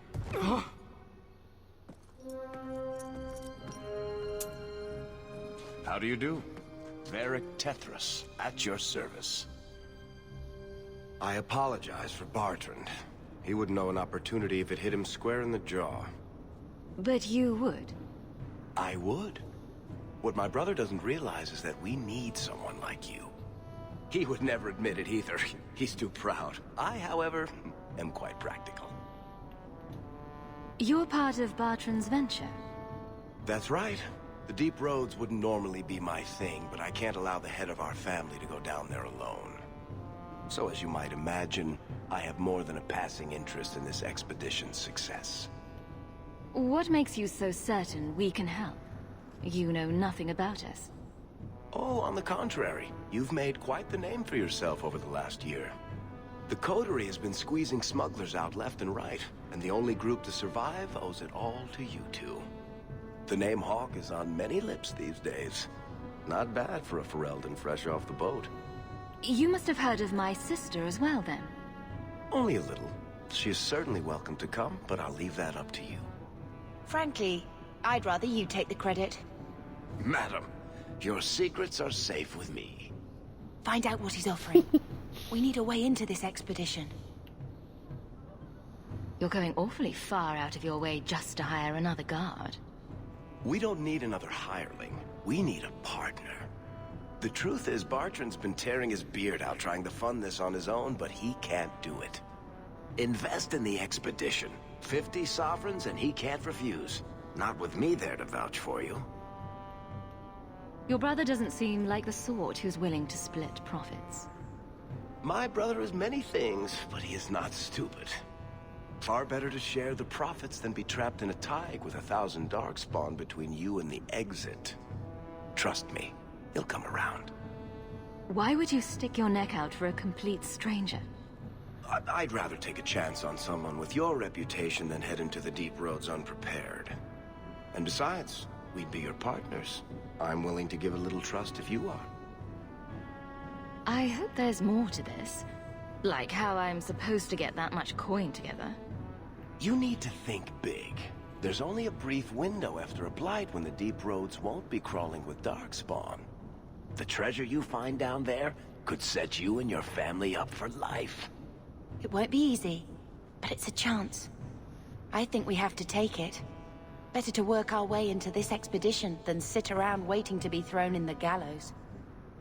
How do you do? Varric Tethras, at your service. I apologize for Bartrand. He wouldn't know an opportunity if it hit him square in the jaw. But you would. I would. What my brother doesn't realize is that we need someone like you. He would never admit it either. He's too proud. I, however, am quite practical. You're part of Bartrand's venture. That's right. The deep roads wouldn't normally be my thing, but I can't allow the head of our family to go down there alone. So as you might imagine, I have more than a passing interest in this expedition's success. What makes you so certain we can help? You know nothing about us. Oh, on the contrary. You've made quite the name for yourself over the last year. The Coterie has been squeezing smugglers out left and right, and the only group to survive owes it all to you two. The name Hawke is on many lips these days. Not bad for a Ferelden fresh off the boat. You must have heard of my sister as well, then. Only a little. She is certainly welcome to come, but I'll leave that up to you. Frankly, I'd rather you take the credit. Madam, your secrets are safe with me. Find out what he's offering. We need a way into this expedition. You're going awfully far out of your way just to hire another guard. We don't need another hireling. We need a partner. The truth is, Bartrand's been tearing his beard out trying to fund this on his own, but he can't do it. Invest in the expedition. 50 sovereigns and he can't refuse. Not with me there to vouch for you. Your brother doesn't seem like the sort who's willing to split profits. My brother is many things, but he is not stupid. Far better to share the profits than be trapped in a tide with 1,000 Darkspawn between you and the exit. Trust me, he'll come around. Why would you stick your neck out for a complete stranger? I'd rather take a chance on someone with your reputation than head into the deep roads unprepared. And besides, we'd be your partners. I'm willing to give a little trust if you are. I hope there's more to this. Like how I'm supposed to get that much coin together. You need to think big. There's only a brief window after a blight when the deep roads won't be crawling with Darkspawn. The treasure you find down there could set you and your family up for life. It won't be easy, but it's a chance. I think we have to take it. Better to work our way into this expedition than sit around waiting to be thrown in the gallows.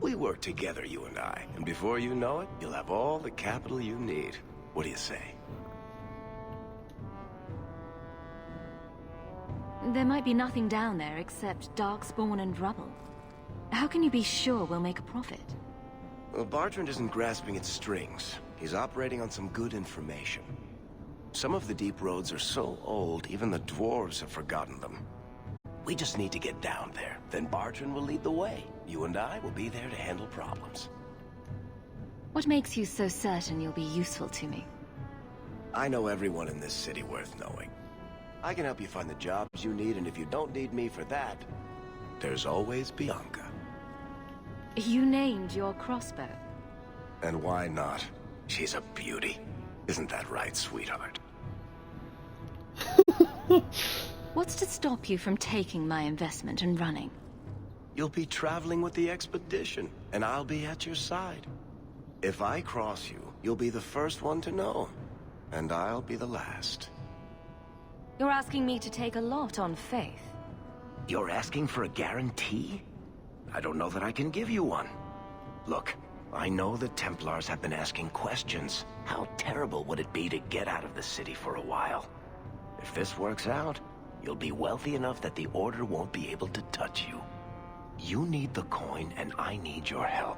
We work together, you and I, and before you know it, you'll have all the capital you need. What do you say? There might be nothing down there except Darkspawn and rubble. How can you be sure we'll make a profit? Well, Bartrand isn't grasping at strings. He's operating on some good information. Some of the deep roads are so old, even the dwarves have forgotten them. We just need to get down there. Then Bartrand will lead the way. You and I will be there to handle problems. What makes you so certain you'll be useful to me? I know everyone in this city worth knowing. I can help you find the jobs you need, and if you don't need me for that, there's always Bianca. You named your crossbow. And why not? She's a beauty. Isn't that right, sweetheart? What's to stop you from taking my investment and running? You'll be traveling with the expedition, and I'll be at your side. If I cross you, you'll be the first one to know, and I'll be the last. You're asking me to take a lot on faith. You're asking for a guarantee? I don't know that I can give you one. Look, I know the Templars have been asking questions. How terrible would it be to get out of the city for a while? If this works out, you'll be wealthy enough that the Order won't be able to touch you. You need the coin, and I need your help.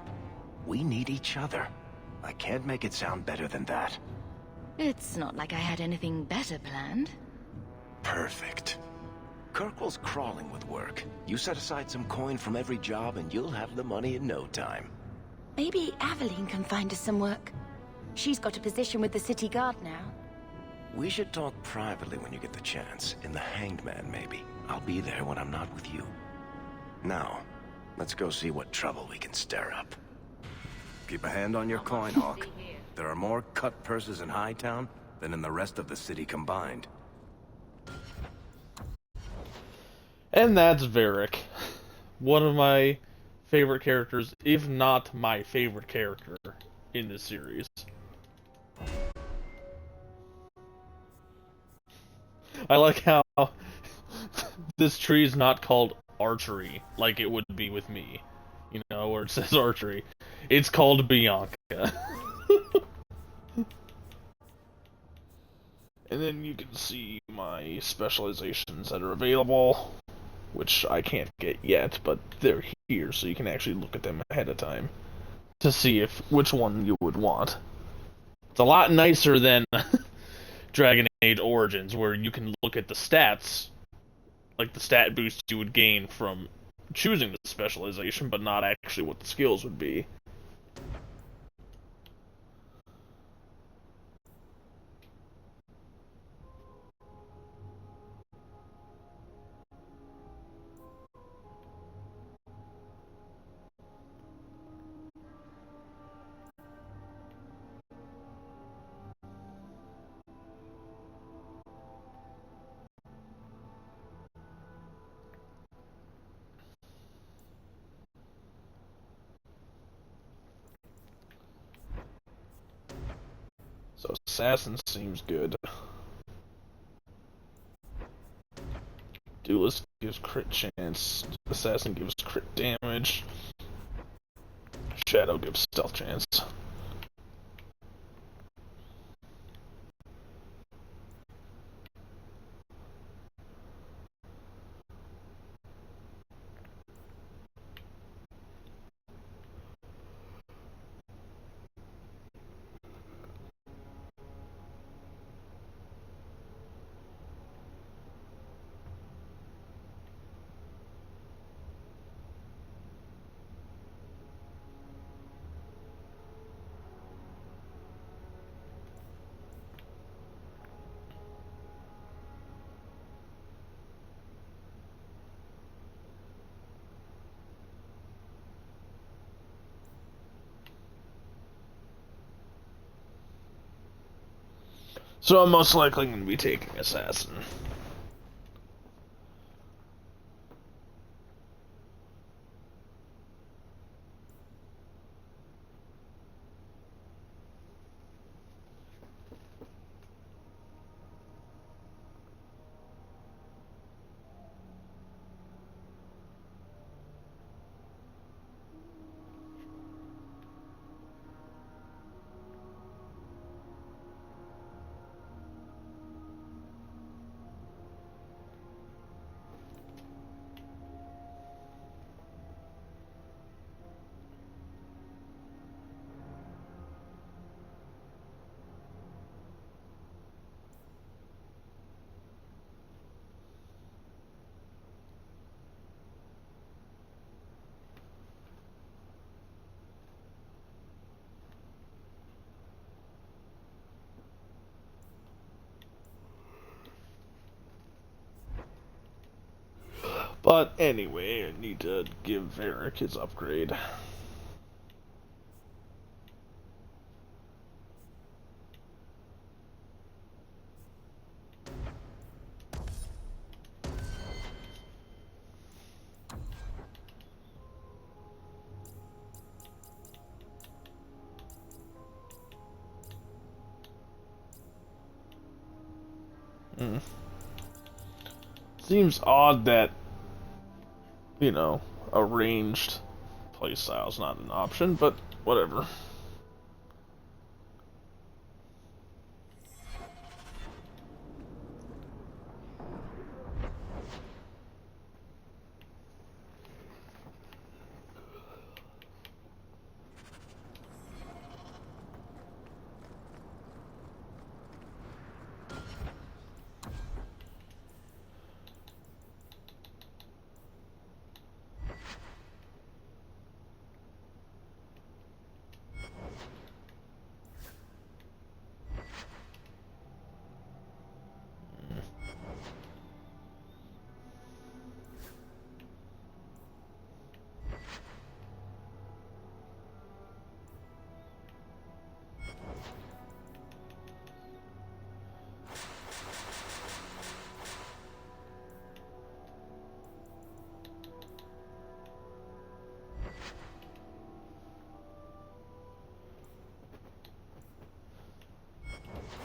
We need each other. I can't make it sound better than that. It's not like I had anything better planned. Perfect. Kirkwall's crawling with work. You set aside some coin from every job, and you'll have the money in no time. Maybe Aveline can find us some work. She's got a position with the city guard now. We should talk privately when you get the chance. In the Hanged Man, maybe. I'll be there when I'm not with you. Now, let's go see what trouble we can stir up. Keep a hand on your coin, Hawk. There are more cut purses in Hightown than in the rest of the city combined. And that's Varric. One of my favorite characters, if not my favorite character in this series. I like how this tree is not called archery, like it would be with me. You know, where it says archery. It's called Bianca. And then you can see my specializations that are available, which I can't get yet, but they're here, so you can actually look at them ahead of time to see which one you would want. It's a lot nicer than Dragon Age Origins, where you can look at the stats, like the stat boost you would gain from choosing the specialization, but not actually what the skills would be. So Assassin seems good. Duelist gives crit chance. Assassin gives crit damage. Shadow gives stealth chance. So I'm most likely going to be taking Assassin. But anyway, I need to give Eric his upgrade. Seems odd that, you know, a ranged playstyle is not an option, but whatever.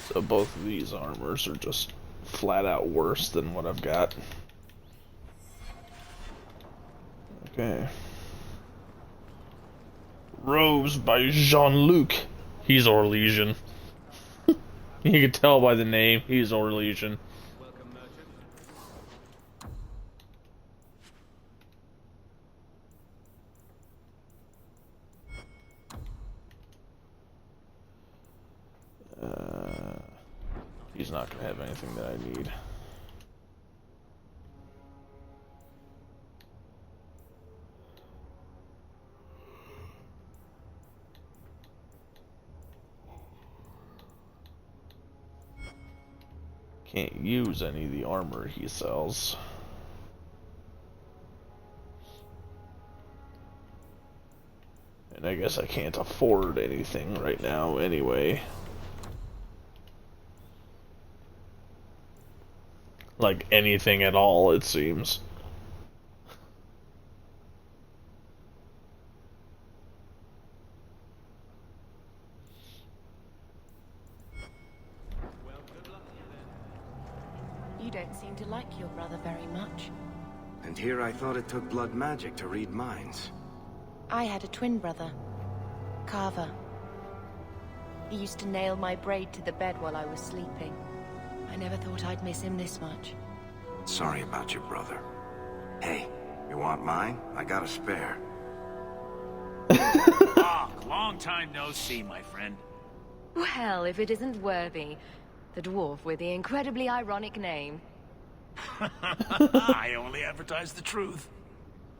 So both of these armors are just flat out worse than what I've got. Okay. Robes by Jean-Luc. He's Orlesian. You can tell by the name, he's Orlesian. He's not going to have anything that I need. Can't use any of the armor he sells. And I guess I can't afford anything right now anyway. Like anything at all, it seems. You don't seem to like your brother very much. And here I thought it took blood magic to read minds. I had a twin brother, Carver. He used to nail my braid to the bed while I was sleeping. I never thought I'd miss him this much. Sorry about your brother. Hey, you want mine? I got a spare. Hawk, long time no see, my friend. Well, if it isn't Worthy, the dwarf with the incredibly ironic name. I only advertise the truth.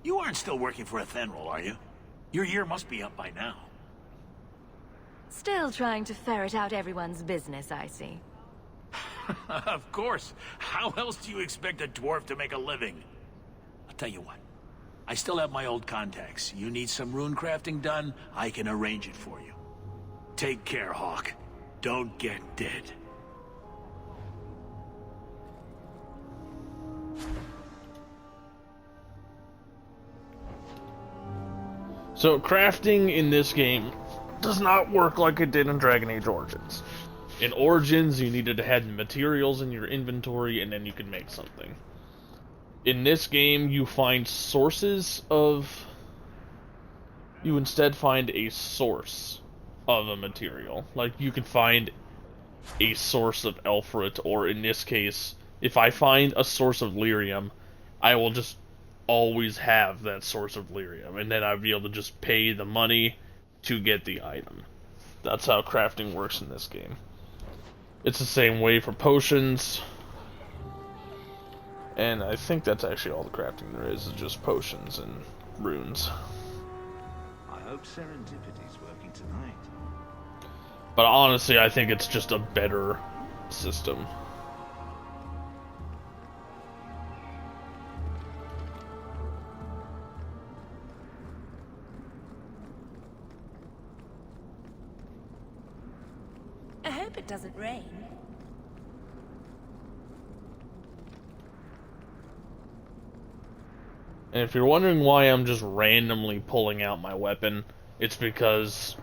You aren't still working for Athenril, are you? Your year must be up by now. Still trying to ferret out everyone's business, I see. Of course. How else do you expect a dwarf to make a living? I'll tell you what. I still have my old contacts. You need some rune crafting done, I can arrange it for you. Take care, Hawk. Don't get dead. So crafting in this game does not work like it did in Dragon Age Origins. In Origins, you needed to have materials in your inventory and then you could make something. In this game, you find sources of... You instead find a source of a material. Like, you can find a source of Elfrit, or in this case, if I find a source of lyrium, I will just always have that source of lyrium, and then I'll be able to just pay the money to get the item. That's how crafting works in this game. It's the same way for potions, and I think that's actually all the crafting there is just potions and runes. I hope Serendipity's working tonight. But honestly, I think it's just a better system. I hope it doesn't rain. And if you're wondering why I'm just randomly pulling out my weapon, it's because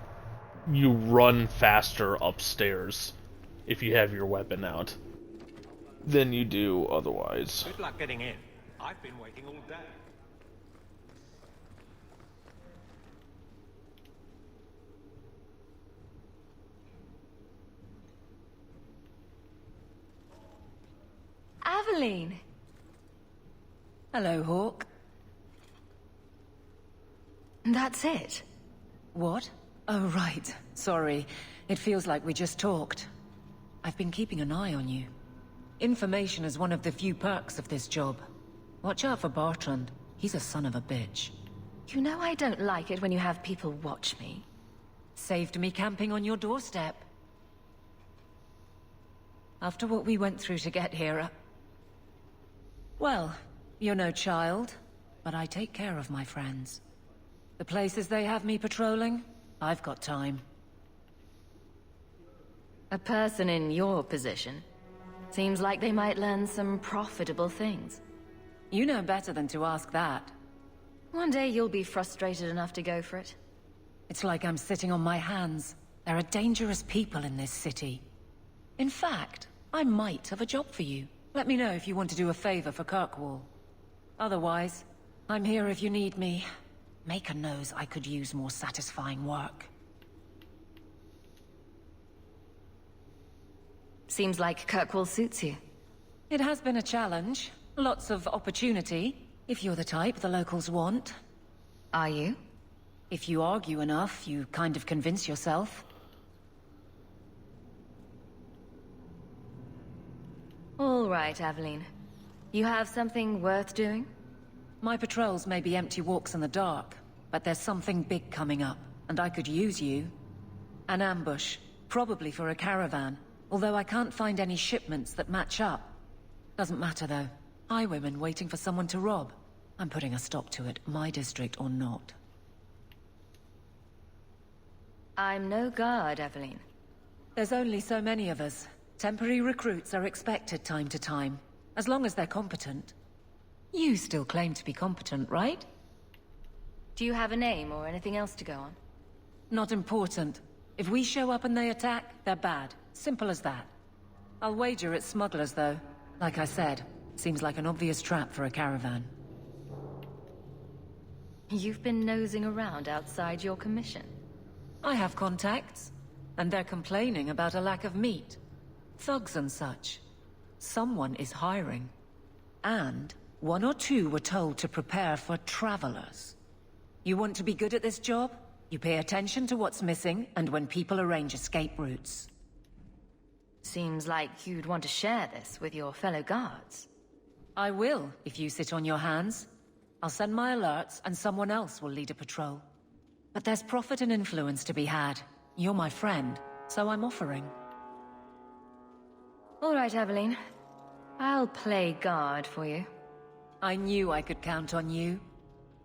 you run faster upstairs if you have your weapon out than you do otherwise. Good luck getting in. I've been waiting all day. Aveline! Hello, Hawke. That's it? What? Oh, right. Sorry. It feels like we just talked. I've been keeping an eye on you. Information is one of the few perks of this job. Watch out for Bartrand. He's a son of a bitch. You know I don't like it when you have people watch me. Saved me camping on your doorstep. After what we went through to get here, well, you're no child, but I take care of my friends. The places they have me patrolling, I've got time. A person in your position seems like they might learn some profitable things. You know better than to ask that. One day you'll be frustrated enough to go for it. It's like I'm sitting on my hands. There are dangerous people in this city. In fact, I might have a job for you. Let me know if you want to do a favor for Kirkwall. Otherwise, I'm here if you need me. Maker knows I could use more satisfying work. Seems like Kirkwall suits you. It has been a challenge. Lots of opportunity, if you're the type the locals want. Are you? If you argue enough, you kind of convince yourself. All right, Aveline. You have something worth doing? My patrols may be empty walks in the dark, but there's something big coming up, and I could use you. An ambush, probably for a caravan, although I can't find any shipments that match up. Doesn't matter though. Highwaymen waiting for someone to rob. I'm putting a stop to it, my district or not. I'm no guard, Aveline. There's only so many of us. Temporary recruits are expected time to time, as long as they're competent. You still claim to be competent, right? Do you have a name or anything else to go on? Not important. If we show up and they attack, they're bad. Simple as that. I'll wager it's smugglers, though. Like I said, seems like an obvious trap for a caravan. You've been nosing around outside your commission. I have contacts, and they're complaining about a lack of meat. Thugs and such. Someone is hiring. And one or two were told to prepare for travelers. You want to be good at this job? You pay attention to what's missing, and when people arrange escape routes. Seems like you'd want to share this with your fellow guards. I will, if you sit on your hands. I'll send my alerts, and someone else will lead a patrol. But there's profit and influence to be had. You're my friend, so I'm offering. All right, Aveline. I'll play guard for you. I knew I could count on you.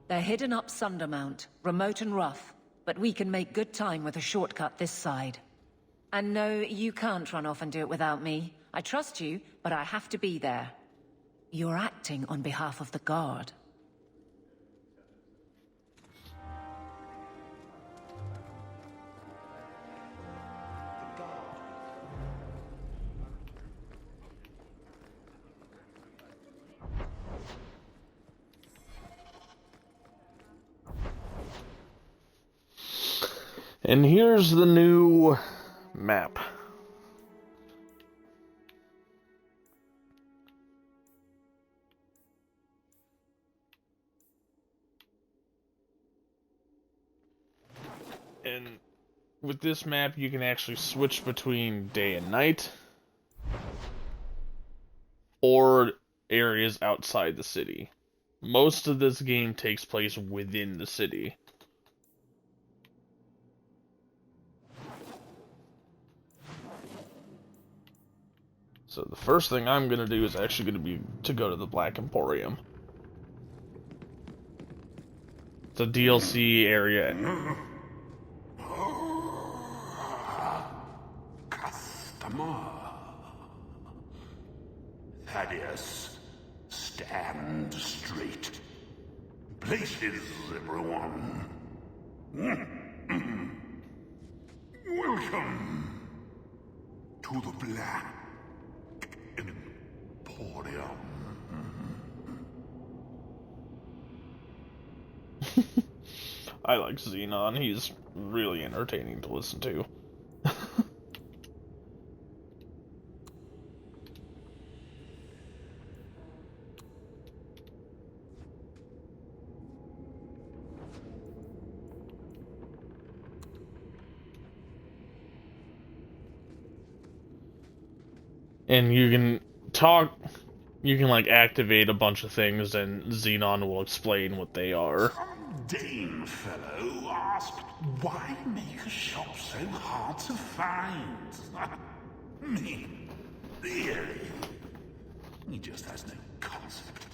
They're hidden up Sundermount, remote and rough, but we can make good time with a shortcut this side. And no, you can't run off and do it without me. I trust you, but I have to be there. You're acting on behalf of the Guard. And here's the new map. And with this map, you can actually switch between day and night, or areas outside the city. Most of this game takes place within the city. So the first thing I'm going to do is actually going to be to go to the Black Emporium. It's a DLC area. Customer. Thaddeus, stand straight. Places, everyone. Welcome to the Black Emporium. I like Xenon. He's really entertaining to listen to. And you can talk, you can like activate a bunch of things and Xenon will explain what they are. Dane fellow asked, why make a shop so hard to find? Me, really? He just has no concept.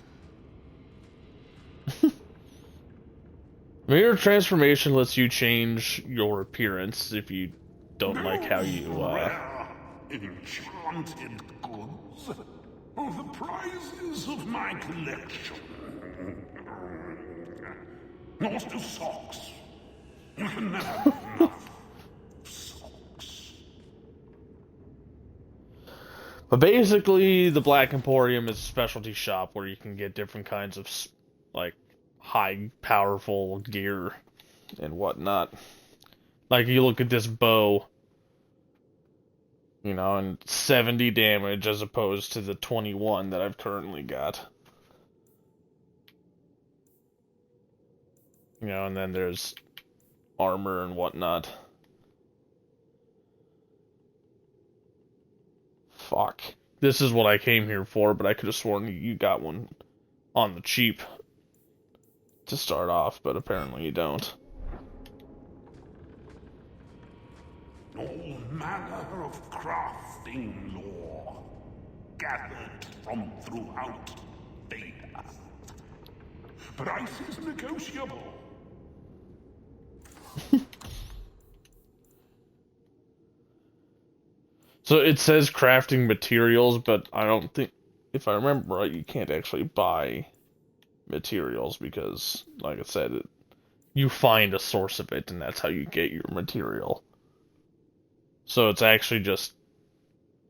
Mirror transformation lets you change your appearance if you don't like how you, Enchanted goods are the prizes of my collection. Lost to socks. You can never have enough socks. But basically, the Black Emporium is a specialty shop where you can get different kinds of, like, high, powerful gear and whatnot. Like, you look at this bow, you know, and 70 damage as opposed to the 21 that I've currently got. You know, and then there's armor and whatnot. Fuck. This is what I came here for, but I could have sworn you got one on the cheap to start off, but apparently you don't. All manner of crafting lore gathered from throughout Veda. Price is negotiable. So it says crafting materials, but I don't think, if I remember right, you can't actually buy materials because, like I said, you find a source of it and that's how you get your material. So it's actually just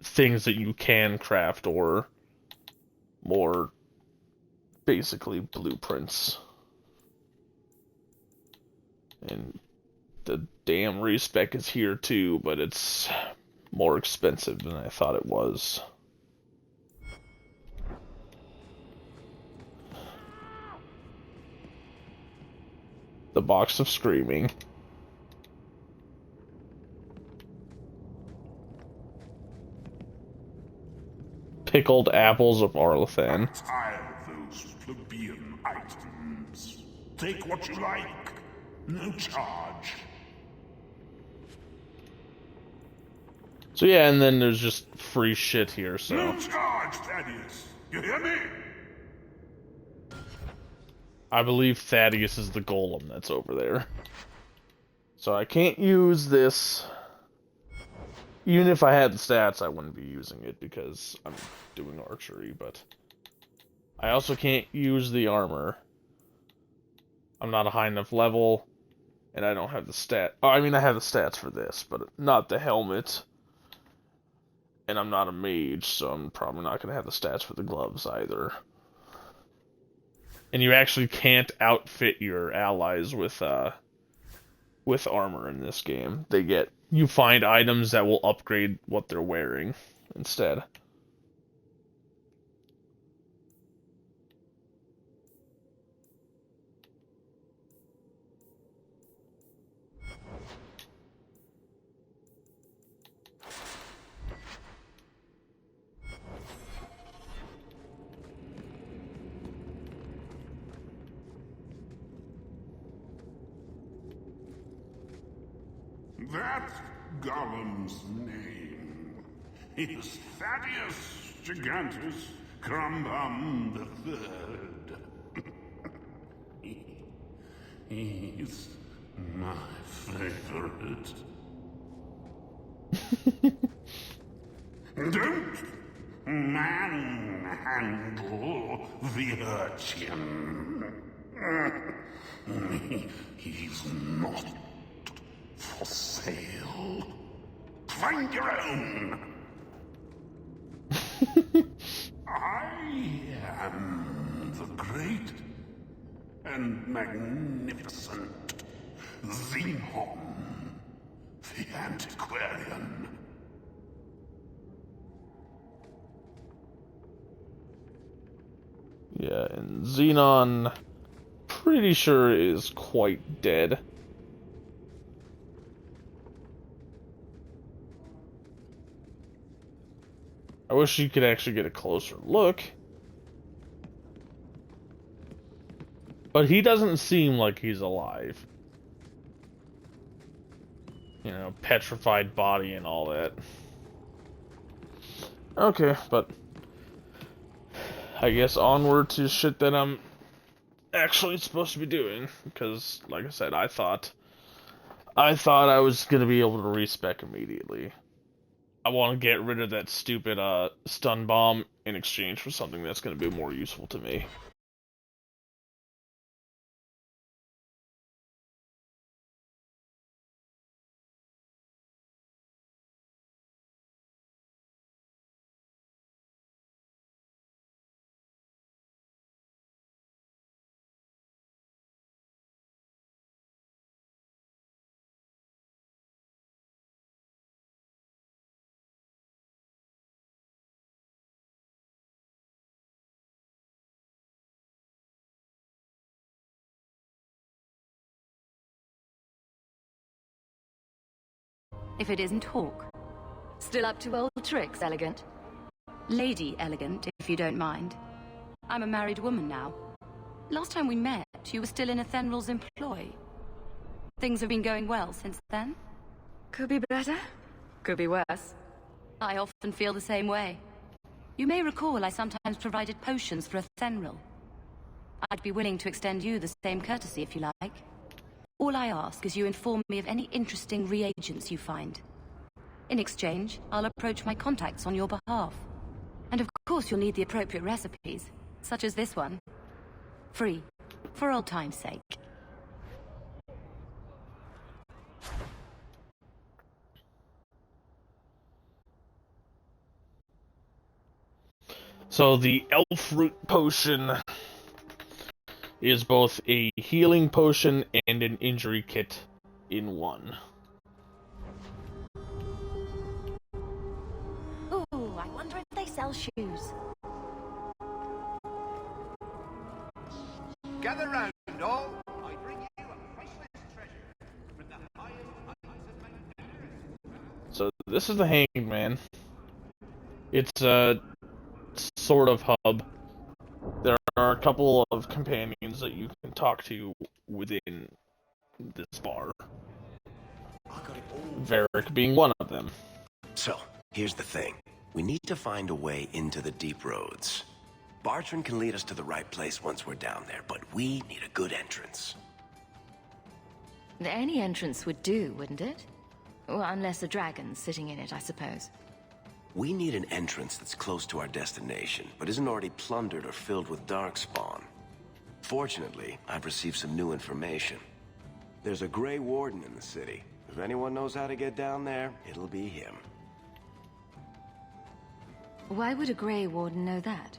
things that you can craft or more basically blueprints. And the damn respec is here too, but it's more expensive than I thought it was. The box of screaming. Pickled apples of Arlathan. Tired of those plebeian items. Take what you like. No charge. So yeah, and then there's just free shit here, so. No charge, Thaddeus. You hear me? I believe Thaddeus is the golem that's over there. So I can't use this. Even if I had the stats, I wouldn't be using it because I'm doing archery, but I also can't use the armor. I'm not a high enough level, and I don't have the stat. Oh, I mean, I have the stats for this, but not the helmet. And I'm not a mage, so I'm probably not going to have the stats for the gloves either. And you actually can't outfit your allies with with armor in this game. You find items that will upgrade what they're wearing instead. That's Gollum's name. Is Thaddeus Gigantus Crumbum the Third. He's my favorite. Don't manhandle the urchin. He's not for sale. Find your own. I am the great and magnificent Xenon, the antiquarian. Yeah, and Xenon, pretty sure is quite dead. I wish you could actually get a closer look. But he doesn't seem like he's alive. You know, petrified body and all that. Okay, but I guess onward to shit that I'm actually supposed to be doing. Because, like I said, I thought I was going to be able to respec immediately. I want to get rid of that stupid stun bomb in exchange for something that's going to be more useful to me. If it isn't Hawk. Still up to old tricks, Elegant? Lady Elegant, if you don't mind. I'm a married woman now. Last time we met, you were still in Athenral's employ. Things have been going well since then? Could be better. Could be worse. I often feel the same way. You may recall I sometimes provided potions for Athenral. I'd be willing to extend you the same courtesy if you like. All I ask is you inform me of any interesting reagents you find. In exchange, I'll approach my contacts on your behalf. And of course you'll need the appropriate recipes, such as this one. Free, for old time's sake. So the elf root potion is both a healing potion and an injury kit in one. Ooh, I wonder if they sell shoes. Gather round, all. I bring you a priceless treasure from the highest heights of magnificence. So this is the Hanged Man. It's a sort of hub. There are a couple of companions that you can talk to within this bar. Varric being one of them. So, here's the thing. We need to find a way into the deep roads. Bartrand can lead us to the right place once we're down there, but we need a good entrance. Any entrance would do, wouldn't it? Well, unless a dragon's sitting in it, I suppose. We need an entrance that's close to our destination, but isn't already plundered or filled with darkspawn. Fortunately, I've received some new information. There's a Grey Warden in the city. If anyone knows how to get down there, it'll be him. Why would a Grey Warden know that?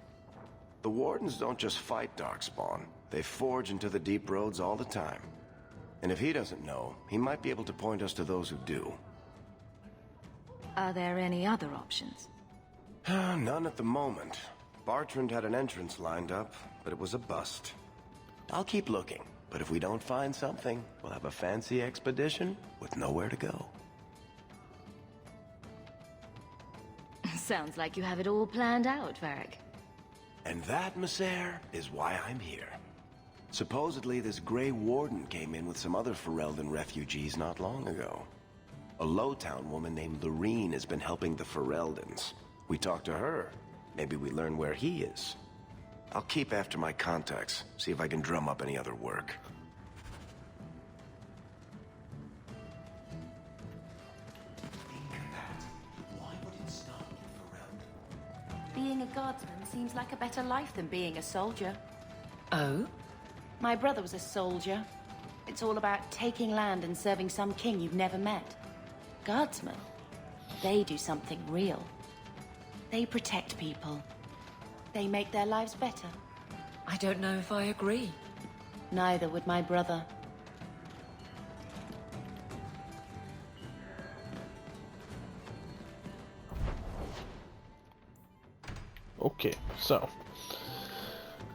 The Wardens don't just fight darkspawn. They forge into the deep roads all the time. And if he doesn't know, he might be able to point us to those who do. Are there any other options? None at the moment. Bartrand had an entrance lined up, but it was a bust. I'll keep looking, but if we don't find something, we'll have a fancy expedition with nowhere to go. Sounds like you have it all planned out, Varric. And that, Messere, is why I'm here. Supposedly, this Grey Warden came in with some other Ferelden refugees not long ago. A Lowtown woman named Lorene has been helping the Fereldans. We talked to her. Maybe we learn where he is. I'll keep after my contacts, see if I can drum up any other work. Being a guardsman seems like a better life than being a soldier. Oh? My brother was a soldier. It's all about taking land and serving some king you've never met. Guardsmen, they do something real. They protect people. They make their lives better. I don't know if I agree. Neither would my brother. Okay, so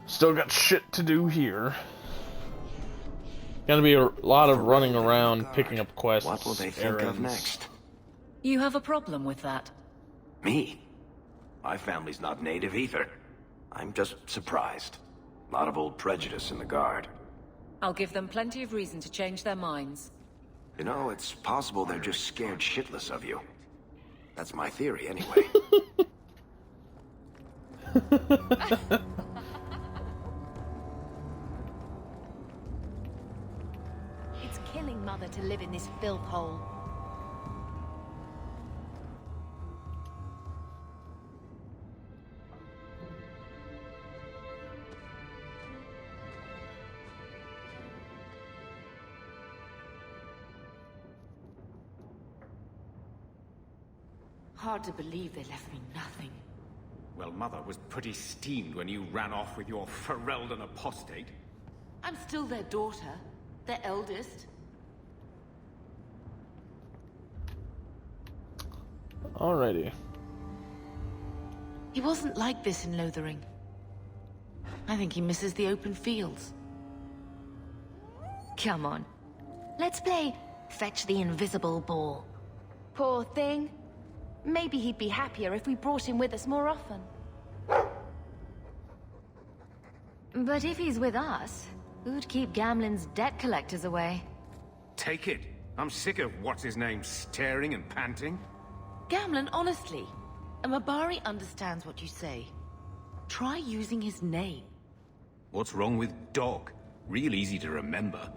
still got shit to do here. Gonna be a lot of running around, picking up quests. What will they think of next? You have a problem with that? Me? My family's not native either. I'm just surprised. A lot of old prejudice in the Guard. I'll give them plenty of reason to change their minds. You know, it's possible they're just scared shitless of you. That's my theory, anyway. It's killing Mother to live in this filth hole. Hard to believe they left me nothing. Well, Mother was pretty steamed when you ran off with your Ferelden apostate. I'm still their daughter, their eldest. Alrighty. He wasn't like this in Lothering. I think he misses the open fields. Come on. Let's play Fetch the Invisible Ball. Poor thing. Maybe he'd be happier if we brought him with us more often. But if he's with us, who'd keep Gamlen's debt collectors away? Take it. I'm sick of what's-his-name staring and panting. Gamlen, honestly, a Mabari understands what you say. Try using his name. What's wrong with Dog? Real easy to remember.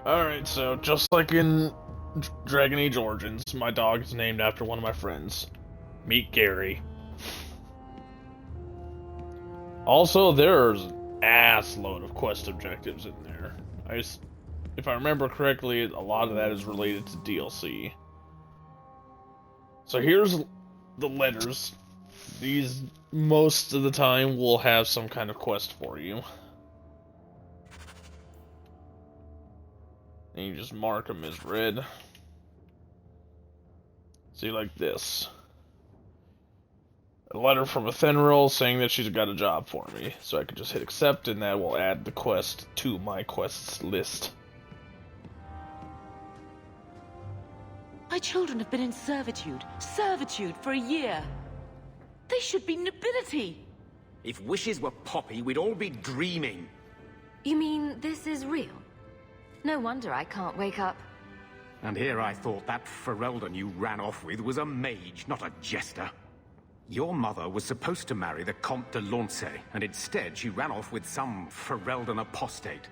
Alright, so just like in Dragon Age Origins, my dog is named after one of my friends. Meet Gary. Also, there's an ass load of quest objectives in there. If I remember correctly, a lot of that is related to DLC. So here's the letters. These, most of the time, will have some kind of quest for you. And you just mark them as read. See, like this. A letter from Athenril saying that she's got a job for me. So I can just hit accept, and that will add the quest to my quests list. My children have been in servitude for a year. They should be nobility. If wishes were poppy, we'd all be dreaming. You mean this is real? No wonder I can't wake up. And here I thought that Ferelden you ran off with was a mage, not a jester. Your mother was supposed to marry the Comte de Launcey, and instead she ran off with some Ferelden apostate.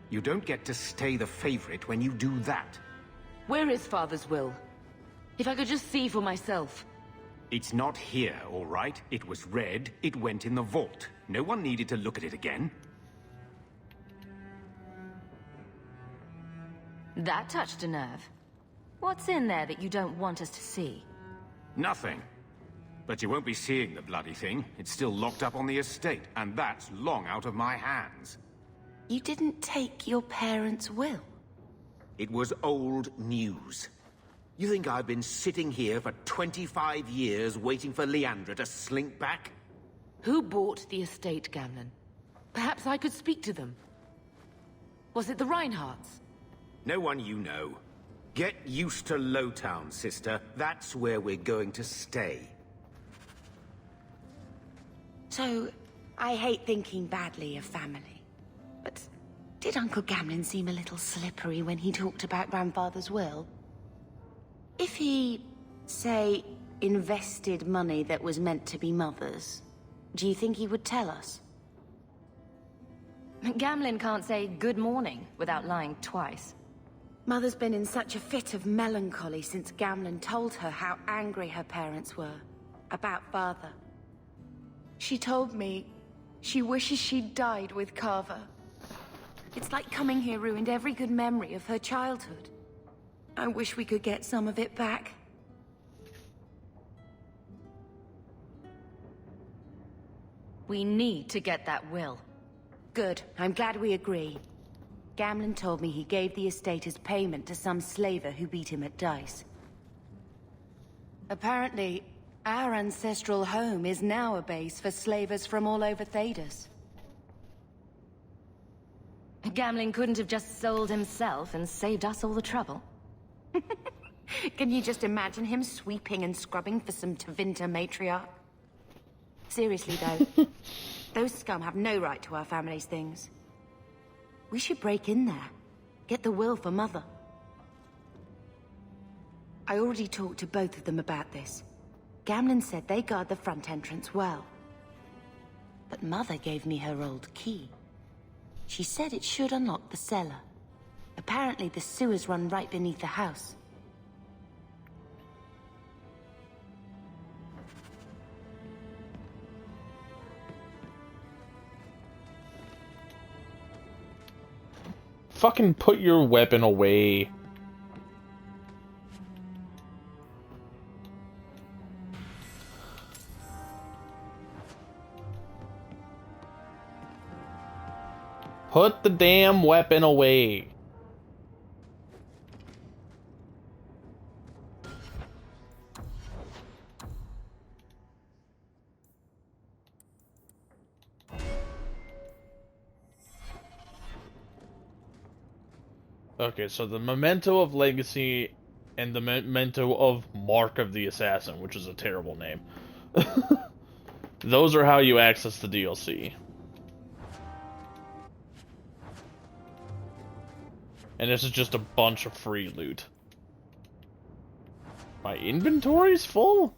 You don't get to stay the favorite when you do that. Where is Father's will? If I could just see for myself. It's not here, all right? It was read, it went in the vault. No one needed to look at it again. That touched a nerve. What's in there that you don't want us to see? Nothing. But you won't be seeing the bloody thing. It's still locked up on the estate, and that's long out of my hands. You didn't take your parents' will? It was old news. You think I've been sitting here for 25 years waiting for Leandra to slink back? Who bought the estate, Gamlen? Perhaps I could speak to them. Was it the Reinhardts? No one you know. Get used to Lowtown, sister. That's where we're going to stay. So, I hate thinking badly of family. But did Uncle Gamlen seem a little slippery when he talked about Grandfather's will? If he, say, invested money that was meant to be Mother's, do you think he would tell us? Gamlen can't say good morning without lying twice. Mother's been in such a fit of melancholy since Gamlen told her how angry her parents were about Father. She told me she wishes she'd died with Carver. It's like coming here ruined every good memory of her childhood. I wish we could get some of it back. We need to get that will. Good. I'm glad we agree. Gamlen told me he gave the estate as payment to some slaver who beat him at dice. Apparently, our ancestral home is now a base for slavers from all over Thedas. Gamlen couldn't have just sold himself and saved us all the trouble. Can you just imagine him sweeping and scrubbing for some Tevinter matriarch? Seriously though, those scum have no right to our family's things. We should break in there. Get the will for Mother. I already talked to both of them about this. Gamlen said they guard the front entrance well. But Mother gave me her old key. She said it should unlock the cellar. Apparently the sewers run right beneath the house. Fucking put your weapon away. Put the damn weapon away. Okay, so the Memento of Legacy and the Memento of Mark of the Assassin, which is a terrible name. Those are how you access the DLC. And this is just a bunch of free loot. My inventory's full?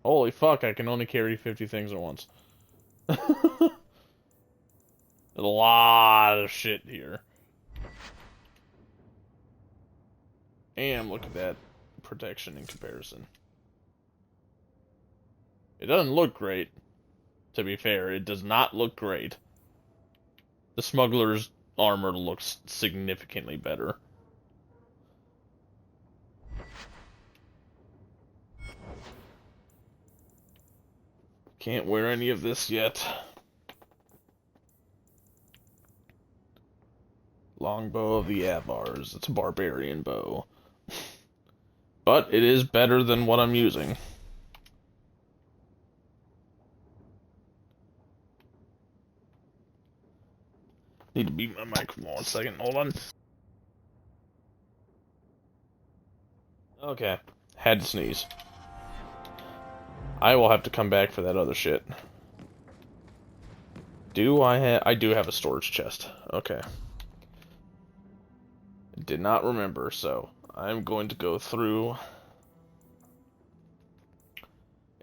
Holy fuck, I can only carry 50 things at once. A lot of shit here. And look at that protection in comparison. It doesn't look great. To be fair, it does not look great. The smuggler's armor looks significantly better. Can't wear any of this yet. Longbow of the Avars. It's a barbarian bow. But it is better than what I'm using. Need to beat my microphone 1 second. Hold on. Okay. Had to sneeze. I will have to come back for that other shit. I do have a storage chest. Okay. Did not remember, so I'm going to go through.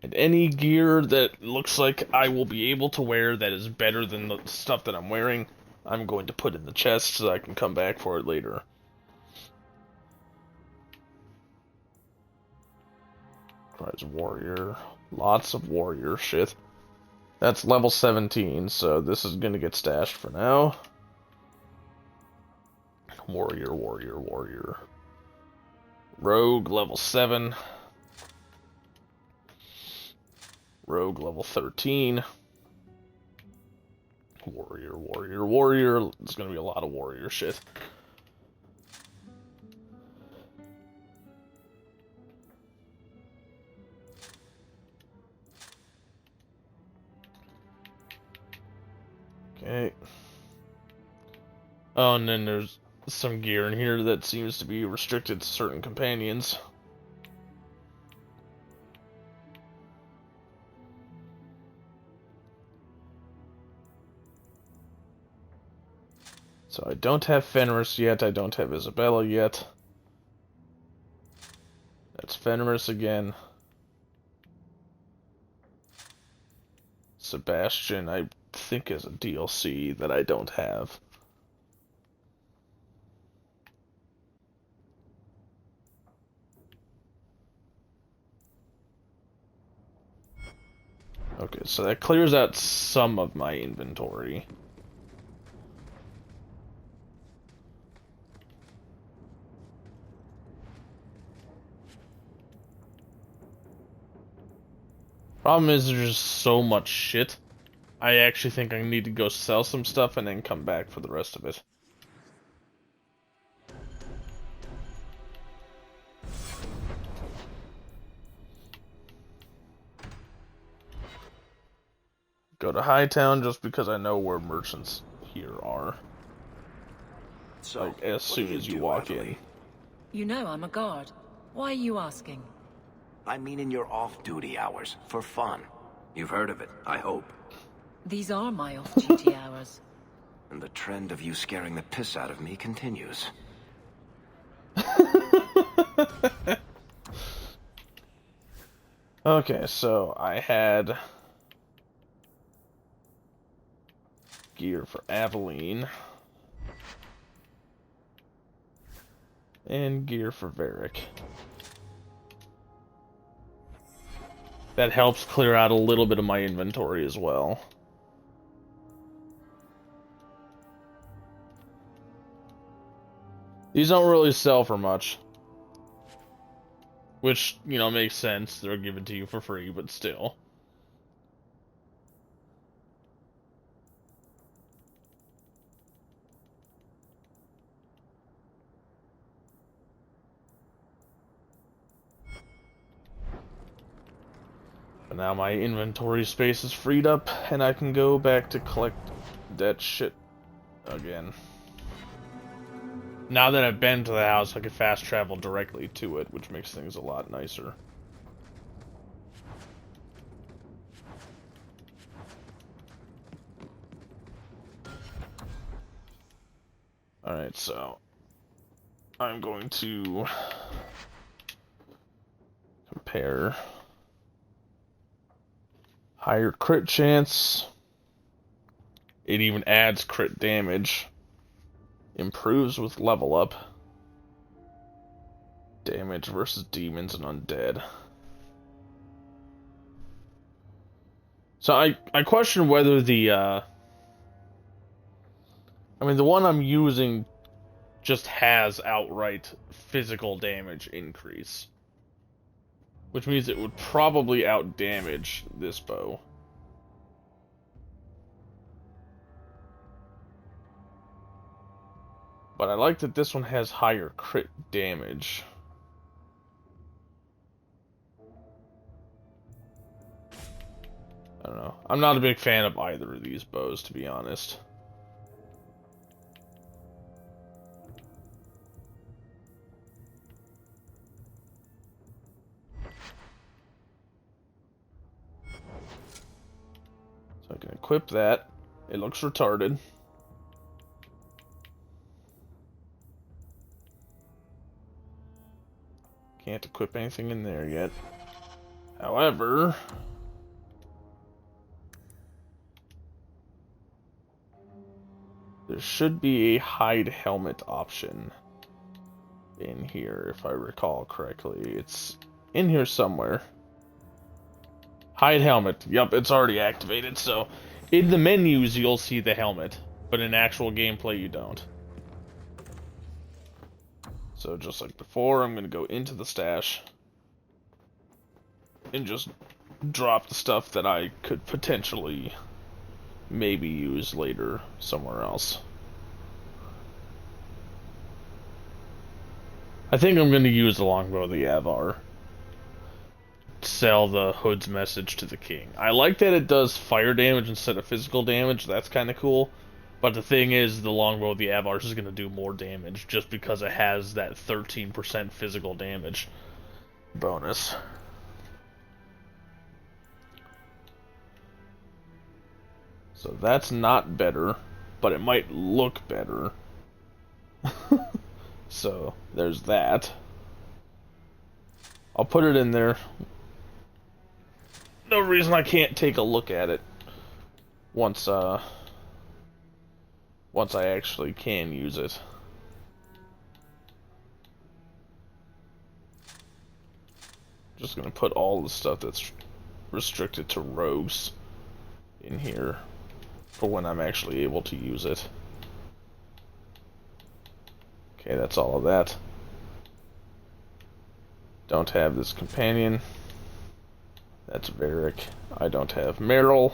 And any gear that looks like I will be able to wear that is better than the stuff that I'm wearing, I'm going to put in the chest so I can come back for it later. Prize warrior. Lots of warrior shit. That's level 17, so this is going to get stashed for now. Warrior, warrior, warrior. Rogue, level 7. Rogue, level 13. Warrior, warrior, warrior. There's gonna be a lot of warrior shit. Okay. Oh, and then there's some gear in here that seems to be restricted to certain companions. So I don't have Fenris yet, I don't have Isabella yet. That's Fenris again. Sebastian, I think, is a DLC that I don't have. Okay, so that clears out some of my inventory. Problem is, there's just so much shit. I actually think I need to go sell some stuff and then come back for the rest of it. Go to Hightown just because I know where merchants here are. So, like, as soon as you walk in. You know I'm a guard. Why are you asking? I mean in your off-duty hours, for fun. You've heard of it, I hope. These are my off-duty hours. And the trend of you scaring the piss out of me continues. Okay, so I had gear for Aveline and gear for Varric. That helps clear out a little bit of my inventory as well. These don't really sell for much. Which, you know, makes sense. They're given to you for free, but still. But now my inventory space is freed up, and I can go back to collect that shit again. Now that I've been to the house, I can fast travel directly to it, which makes things a lot nicer. Alright, so I'm going to compare higher crit chance. It even adds crit damage. Improves with level up. Damage versus demons and undead. So I question whether the I mean, the one I'm using just has outright physical damage increase. Which means it would probably outdamage this bow. But I like that this one has higher crit damage. I don't know. I'm not a big fan of either of these bows, to be honest. So I can equip that. It looks retarded. Can't equip anything in there yet. However, there should be a hide helmet option in here, if I recall correctly. It's in here somewhere. Hide helmet. Yup, it's already activated, so in the menus you'll see the helmet, but in actual gameplay you don't. So just like before, I'm going to go into the stash and just drop the stuff that I could potentially maybe use later somewhere else. I think I'm going to use the longbow of the Avar. Sell the Hood's message to the king. I like that it does fire damage instead of physical damage. That's kind of cool. But the thing is, the longbow of the Avar is going to do more damage just because it has that 13% physical damage bonus. So that's not better, but it might look better. So there's that. I'll put it in there. No reason I can't take a look at it once I actually can use it. Just gonna put all the stuff that's restricted to rogues in here for when I'm actually able to use it. Okay, that's all of that. Don't have this companion. That's Varric. I don't have Meryl.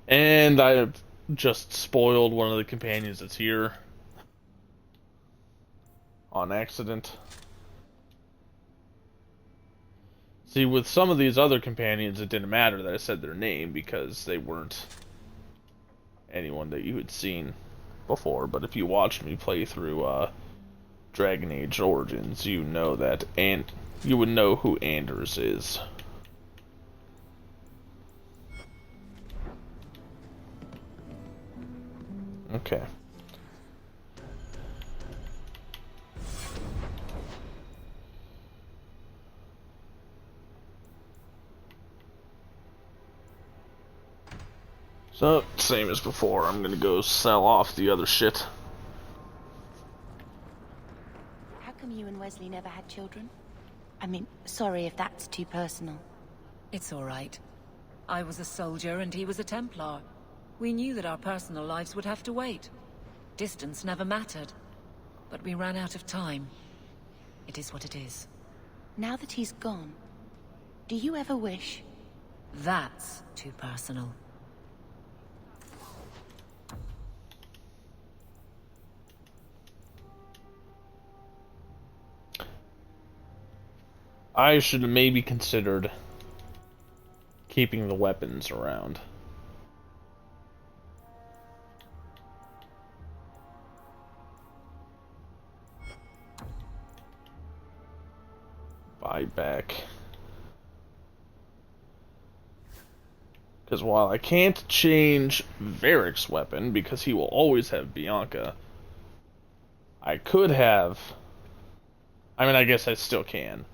And I just spoiled one of the companions that's here on accident. See, with some of these other companions, it didn't matter that I said their name because they weren't anyone that you had seen before. But if you watched me play through Dragon Age Origins, you know that, and you would know who Anders is. Okay. So, same as before, I'm gonna go sell off the other shit. How come you and Wesley never had children? I mean, sorry if that's too personal. It's all right. I was a soldier and he was a Templar. We knew that our personal lives would have to wait. Distance never mattered. But we ran out of time. It is what it is. Now that he's gone, do you ever wish? That's too personal. I should have maybe considered keeping the weapons around. Buy back. Because while I can't change Varric's weapon, because he will always have Bianca, I could have... I mean, I guess I still can.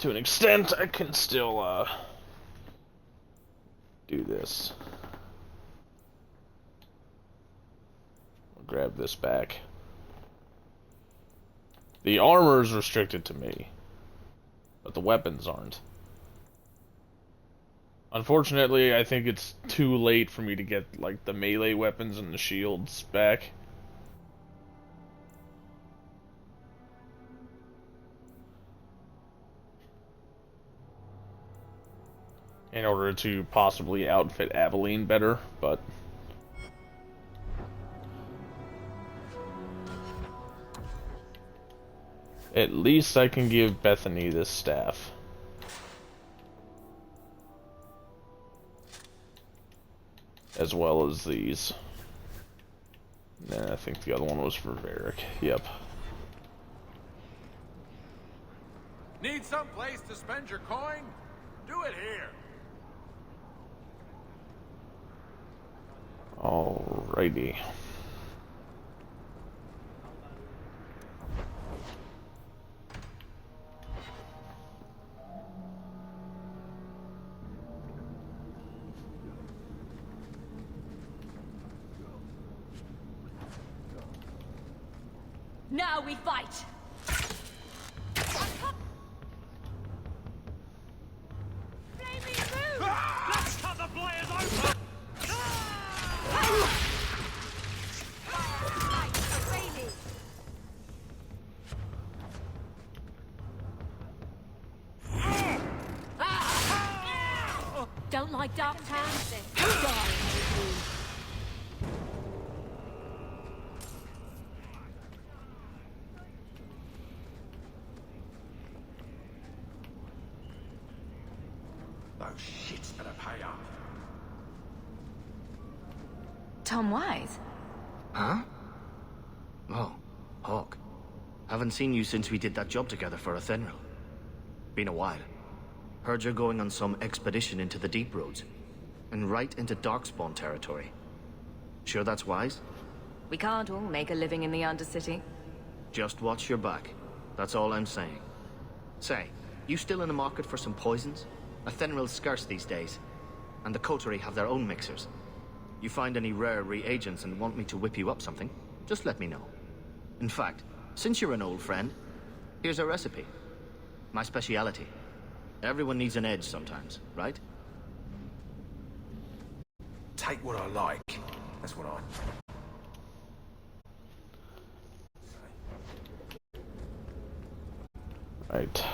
To an extent, I can still, do this. I'll grab this back. The armor is restricted to me, but the weapons aren't. Unfortunately, I think it's too late for me to get, like, the melee weapons and the shields back. In order to possibly outfit Aveline better, but... at least I can give Bethany this staff. As well as these. And I think the other one was for Varric. Yep. Need some place to spend your coin? Do it here. Alrighty. Now we fight! Let's cut the blades open! don't like dark towns? Die, Those shits better pay up. Tom Wise? Huh? Oh, Hawk. Haven't seen you since we did that job together for Athenril. Been a while. Heard you're going on some expedition into the Deep Roads. And right into Darkspawn territory. Sure that's wise? We can't all make a living in the Undercity. Just watch your back. That's all I'm saying. Say, you still in the market for some poisons? Athenril's scarce these days. And the Coterie have their own mixers. You find any rare reagents and want me to whip you up something, just let me know. In fact, since you're an old friend, here's a recipe. My speciality. Everyone needs an edge sometimes, right? Take what I like. That's what I... Right.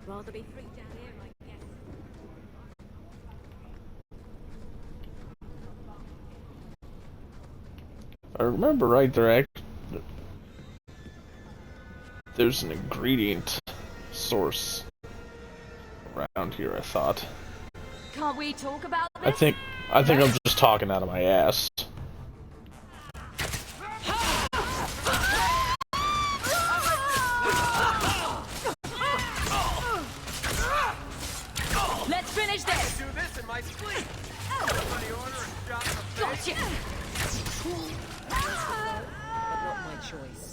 Rather be free down here, I guess. I remember right, there's an ingredient source around here, I thought. Can't we talk about this? I think I'm just talking out of my ass. Let's finish this! Do this in my sleep! Somebody order a shot of Gotcha! But not my choice.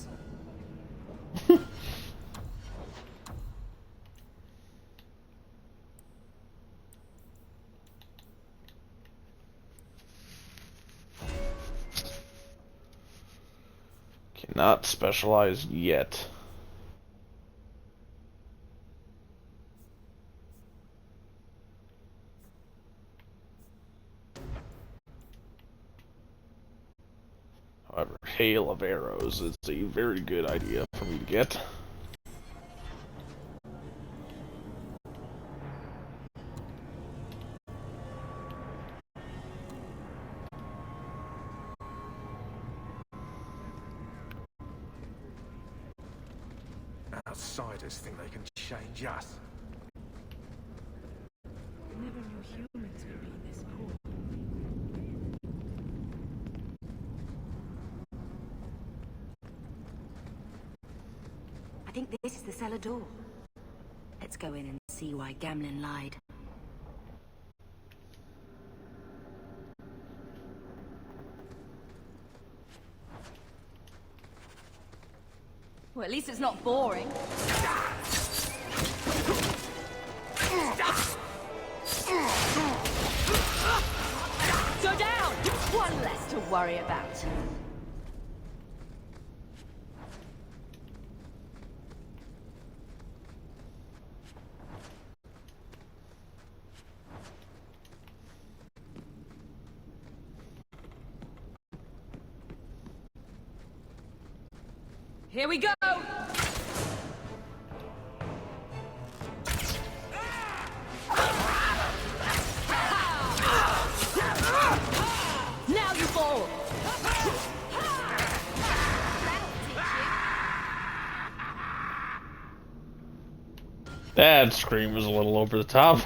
Cannot specialize yet. However, hail of arrows is a very good idea for me to get. Outsiders think they can change us. Never knew humans could be this poor. I think this is the cellar door. Let's go in and see why Gamlen lied. Well, at least it's not boring. Go down! One less to worry about. Here we go! Now you fall! That scream was a little over the top.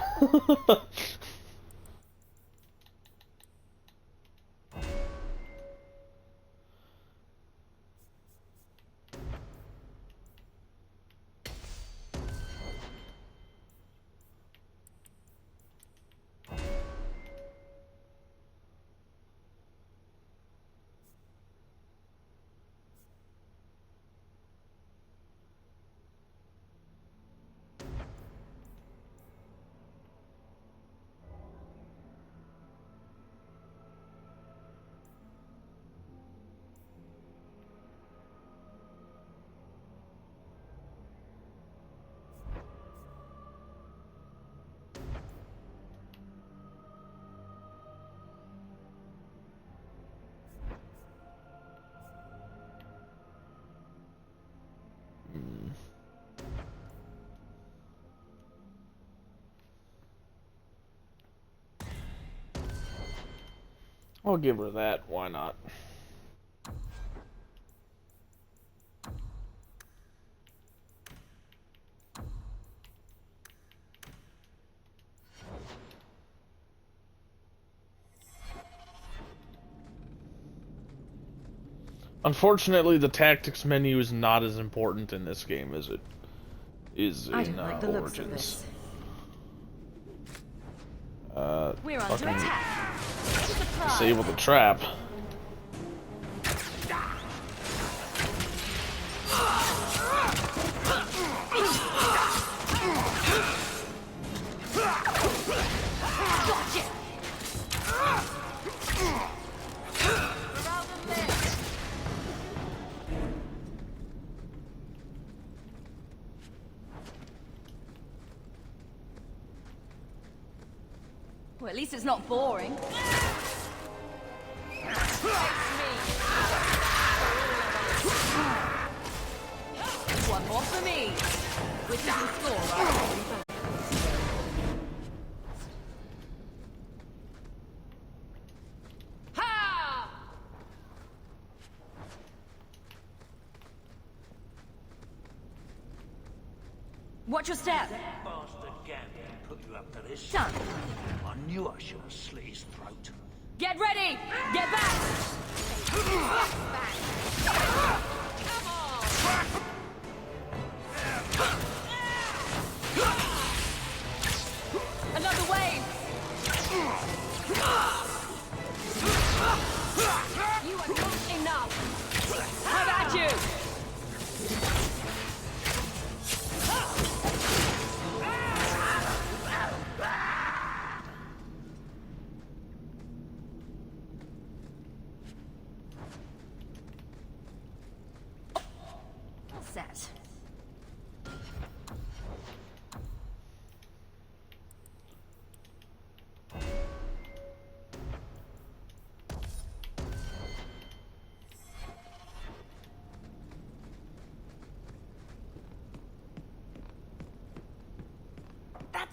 I'll give her that. Why not? Unfortunately, the tactics menu is not as important in this game as it is in Origins. We're under attack. Disable the trap. Well, at least it's not boring. One more for me. Which is the score, right? Ha! Watch your step. Bastard Gambit put you up to this. Done. I knew I should have slit his throat. Get ready! Get back! Another wave! You are not enough! How about you? Set.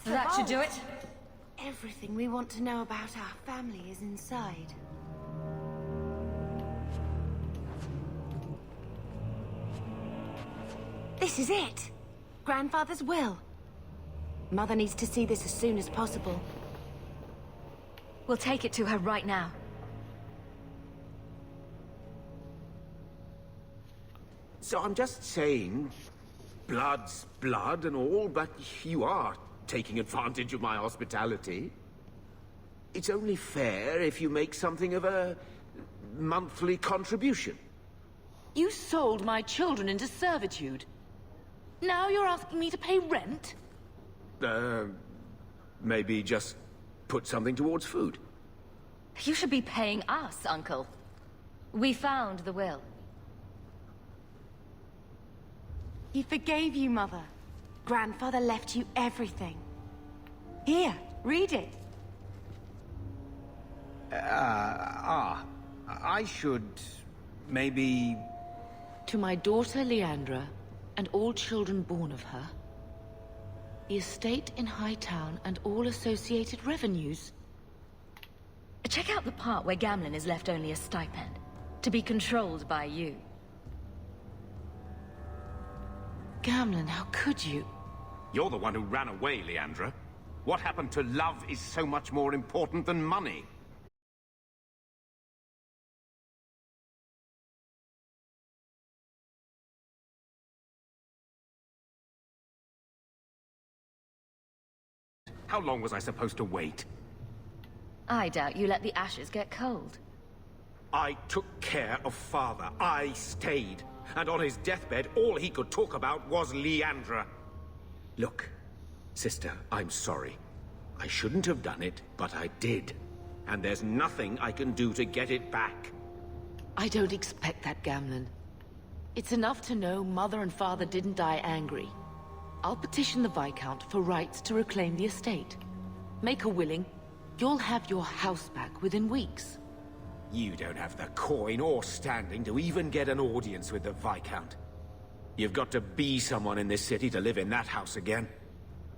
That should do it. Everything we want to know about our family is inside. This is it! Grandfather's will. Mother needs to see this as soon as possible. We'll take it to her right now. So I'm just saying, blood's blood and all, but you are taking advantage of my hospitality. It's only fair if you make something of a monthly contribution. You sold my children into servitude. Now you're asking me to pay rent? Maybe just put something towards food. You should be paying us, Uncle. We found the will. He forgave you, Mother. Grandfather left you everything. Here, read it. I should maybe... To my daughter Leandra, and all children born of her, the estate in Hightown and all associated revenues. Check out the part where Gamlen is left only a stipend, to be controlled by you. Gamlen, how could you? You're the one who ran away, Leandra. What happened to love is so much more important than money. How long was I supposed to wait? I doubt you let the ashes get cold. I took care of Father. I stayed. And on his deathbed, all he could talk about was Leandra. Look, sister, I'm sorry. I shouldn't have done it, but I did. And there's nothing I can do to get it back. I don't expect that, Gamlen. It's enough to know Mother and Father didn't die angry. I'll petition the Viscount for rights to reclaim the estate. Make her willing, you'll have your house back within weeks. You don't have the coin or standing to even get an audience with the Viscount. You've got to be someone in this city to live in that house again.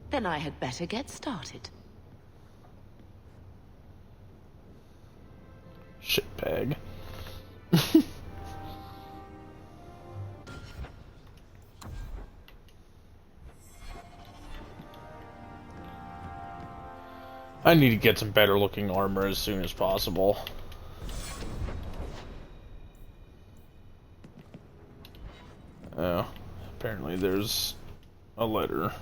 Then I had better get started. dickbag. I need to get some better looking armor as soon as possible. Oh, apparently there's a letter.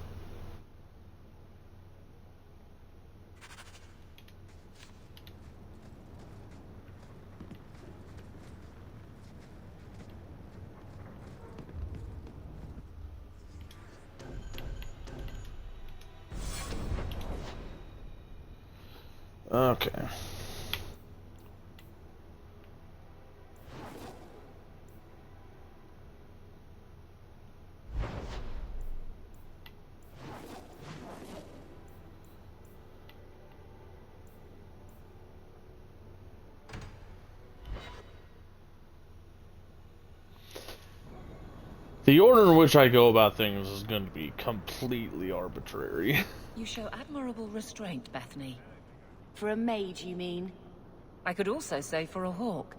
Okay. The order in which I go about things is going to be completely arbitrary. You show admirable restraint, Bethany. For a mage, you mean? I could also say for a hawk,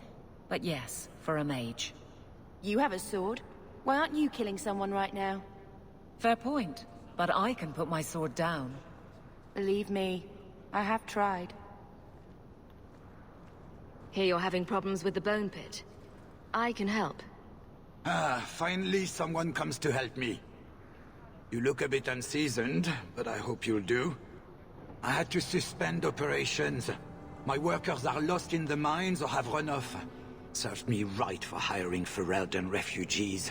but yes, for a mage. You have a sword. Why aren't you killing someone right now? Fair point, but I can put my sword down. Believe me, I have tried. Hear you're having problems with the bone pit. I can help. Ah, finally someone comes to help me. You look a bit unseasoned, but I hope you'll do. I had to suspend operations. My workers are lost in the mines or have run off. Served me right for hiring Ferelden refugees.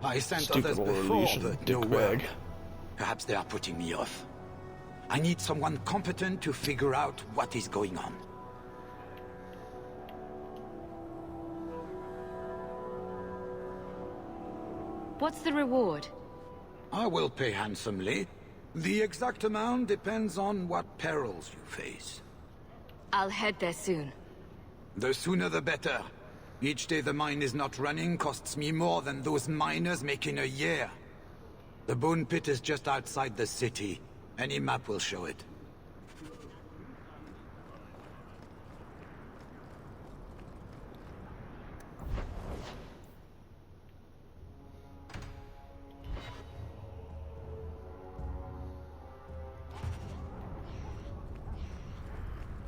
I sent others before, but no word. Perhaps they are putting me off. I need someone competent to figure out what is going on. What's the reward? I will pay handsomely. The exact amount depends on what perils you face. I'll head there soon. The sooner the better. Each day the mine is not running costs me more than those miners make in a year. The bone pit is just outside the city. Any map will show it.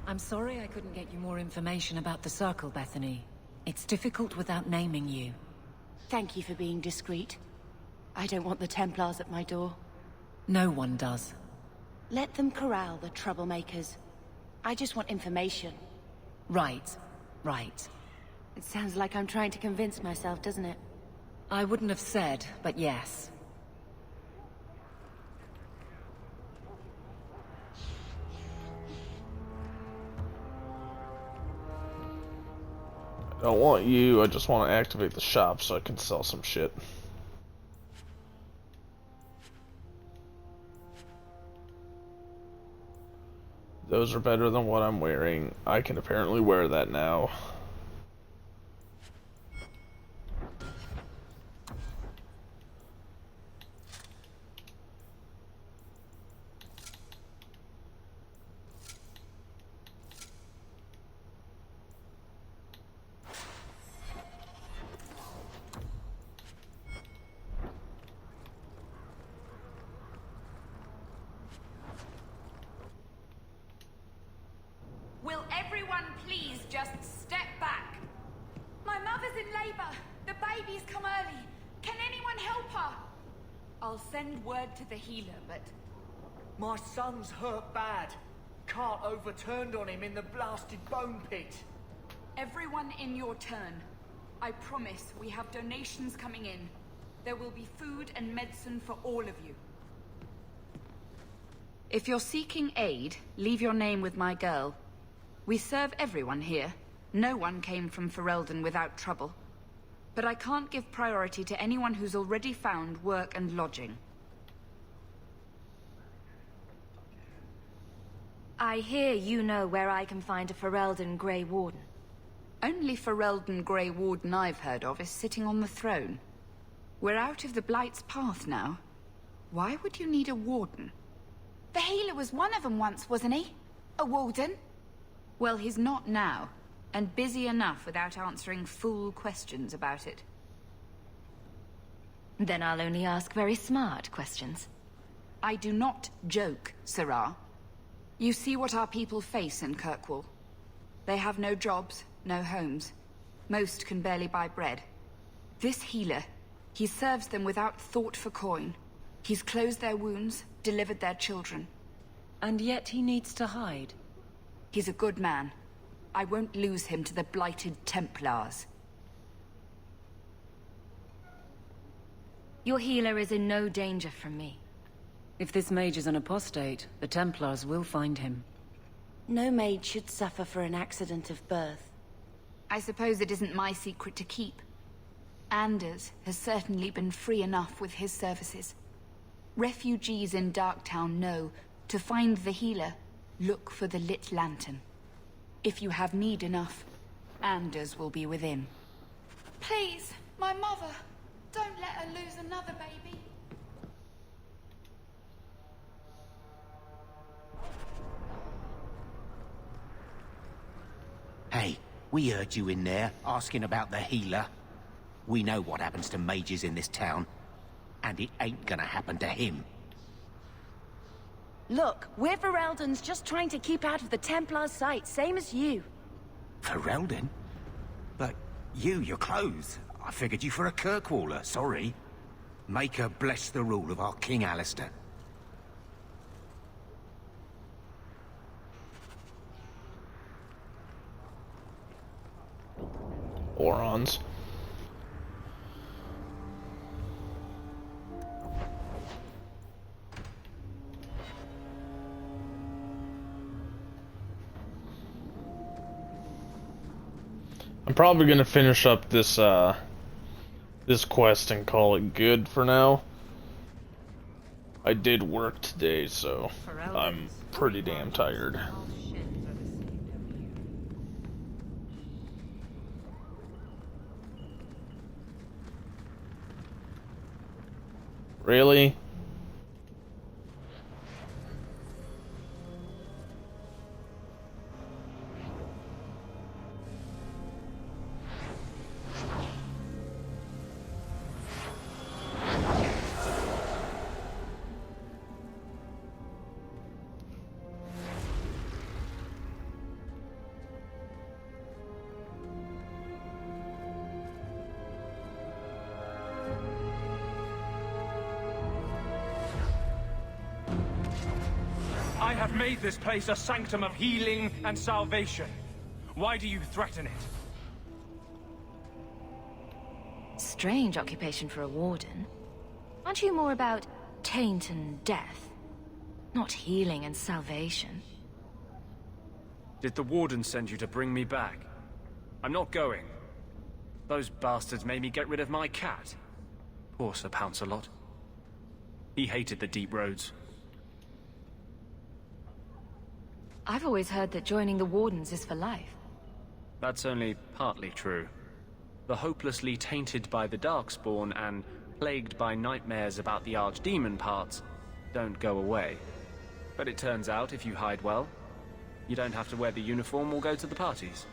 I'm sorry I couldn't get you more information about the Circle, Bethany. It's difficult without naming you. Thank you for being discreet. I don't want the Templars at my door. No one does. Let them corral the troublemakers. I just want information. Right. Right. It sounds like I'm trying to convince myself, doesn't it? I wouldn't have said, but yes. I don't want you, I just want to activate the shop so I can sell some shit. Those are better than what I'm wearing. I can apparently wear that now. Will everyone please just step back? My mother's in labor. The baby's come early. Can anyone help her? I'll send word to the healer, but... My son's hurt bad. Cart overturned on him in the blasted bone pit. Everyone in your turn. I promise we have donations coming in. There will be food and medicine for all of you. If you're seeking aid, leave your name with my girl. We serve everyone here. No one came from Ferelden without trouble. But I can't give priority to anyone who's already found work and lodging. I hear you know where I can find a Ferelden Grey Warden. Only Ferelden Grey Warden I've heard of is sitting on the throne. We're out of the Blight's path now. Why would you need a warden? The healer was one of them once, wasn't he? A warden? Well, he's not now. and busy enough without answering fool questions about it. Then I'll only ask very smart questions. I do not joke, Syrah. You see what our people face in Kirkwall. They have no jobs, no homes. Most can barely buy bread. This healer, he serves them without thought for coin. He's closed their wounds, delivered their children. And yet he needs to hide. He's a good man. I won't lose him to the blighted Templars. Your healer is in no danger from me. If this mage is an apostate, the Templars will find him. No mage should suffer for an accident of birth. I suppose it isn't my secret to keep. Anders has certainly been free enough with his services. Refugees in Darktown know, to find the healer, look for the lit lantern. If you have need enough, Anders will be within. Please, my mother. Don't let her lose another baby. Hey, we heard you in there, asking about the healer. We know what happens to mages in this town, and it ain't gonna happen to him. Look, we're Ferelden's just trying to keep out of the Templar's sight, same as you. Ferelden? But your clothes. I figured you for a Kirkwaller, sorry. Make her bless the rule of our King Alistair. Orons. I'm probably gonna finish up this this quest and call it good for now. I did work today, so I'm pretty damn tired. Really? I have made this place a sanctum of healing and salvation. Why do you threaten it? Strange occupation for a warden. Aren't you more about taint and death? Not healing and salvation. Did the warden send you to bring me back? I'm not going. Those bastards made me get rid of my cat. Poor Sir Pouncelot. He hated the deep roads. I've always heard that joining the Wardens is for life. That's only partly true. The hopelessly tainted by the Darkspawn and plagued by nightmares about the Archdemon parts don't go away. But it turns out if you hide well, you don't have to wear the uniform or go to the parties.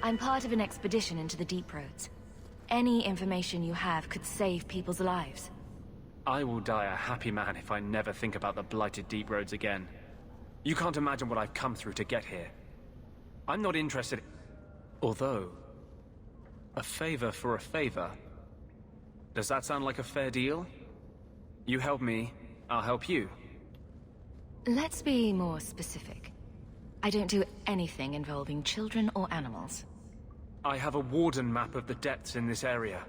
I'm part of an expedition into the Deep Roads. Any information you have could save people's lives. I will die a happy man if I never think about the blighted Deep Roads again. You can't imagine what I've come through to get here. I'm not interested. Although, a favor for a favor. Does that sound like a fair deal? You help me, I'll help you. Let's be more specific. I don't do anything involving children or animals. I have a warden map of the depths in this area.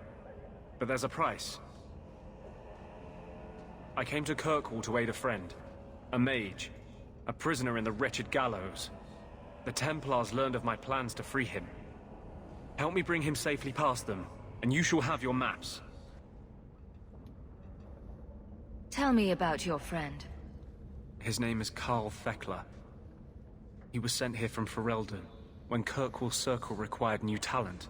But there's a price. I came to Kirkwall to aid a friend. A mage. A prisoner in the wretched gallows. The Templars learned of my plans to free him. Help me bring him safely past them, and you shall have your maps. Tell me about your friend. His name is Karl Thekla. He was sent here from Ferelden, when Kirkwall Circle required new talent.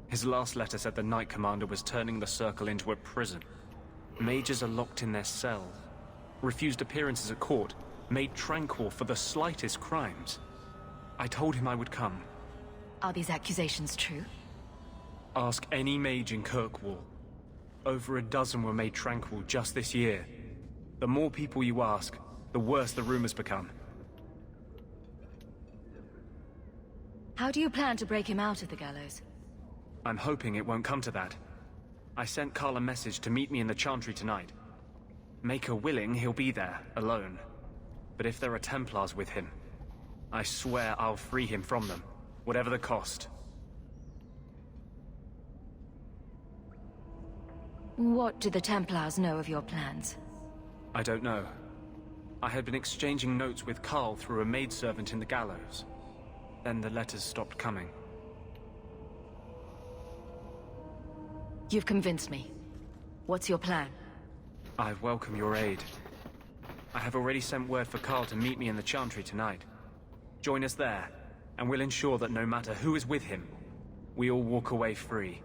His last letter said the Knight Commander was turning the Circle into a prison. Mages are locked in their cells, refused appearances at court, made Tranquil for the slightest crimes. I told him I would come. Are these accusations true? Ask any mage in Kirkwall. Over a dozen were made Tranquil just this year. The more people you ask, the worse the rumors become. How do you plan to break him out of the gallows? I'm hoping it won't come to that. I sent Carl a message to meet me in the Chantry tonight. Maker willing, he'll be there, alone. But if there are Templars with him, I swear I'll free him from them, whatever the cost. What do the Templars know of your plans? I don't know. I had been exchanging notes with Carl through a maidservant in the gallows. Then the letters stopped coming. You've convinced me. What's your plan? I welcome your aid. I have already sent word for Carl to meet me in the Chantry tonight. Join us there, and we'll ensure that no matter who is with him, we all walk away free.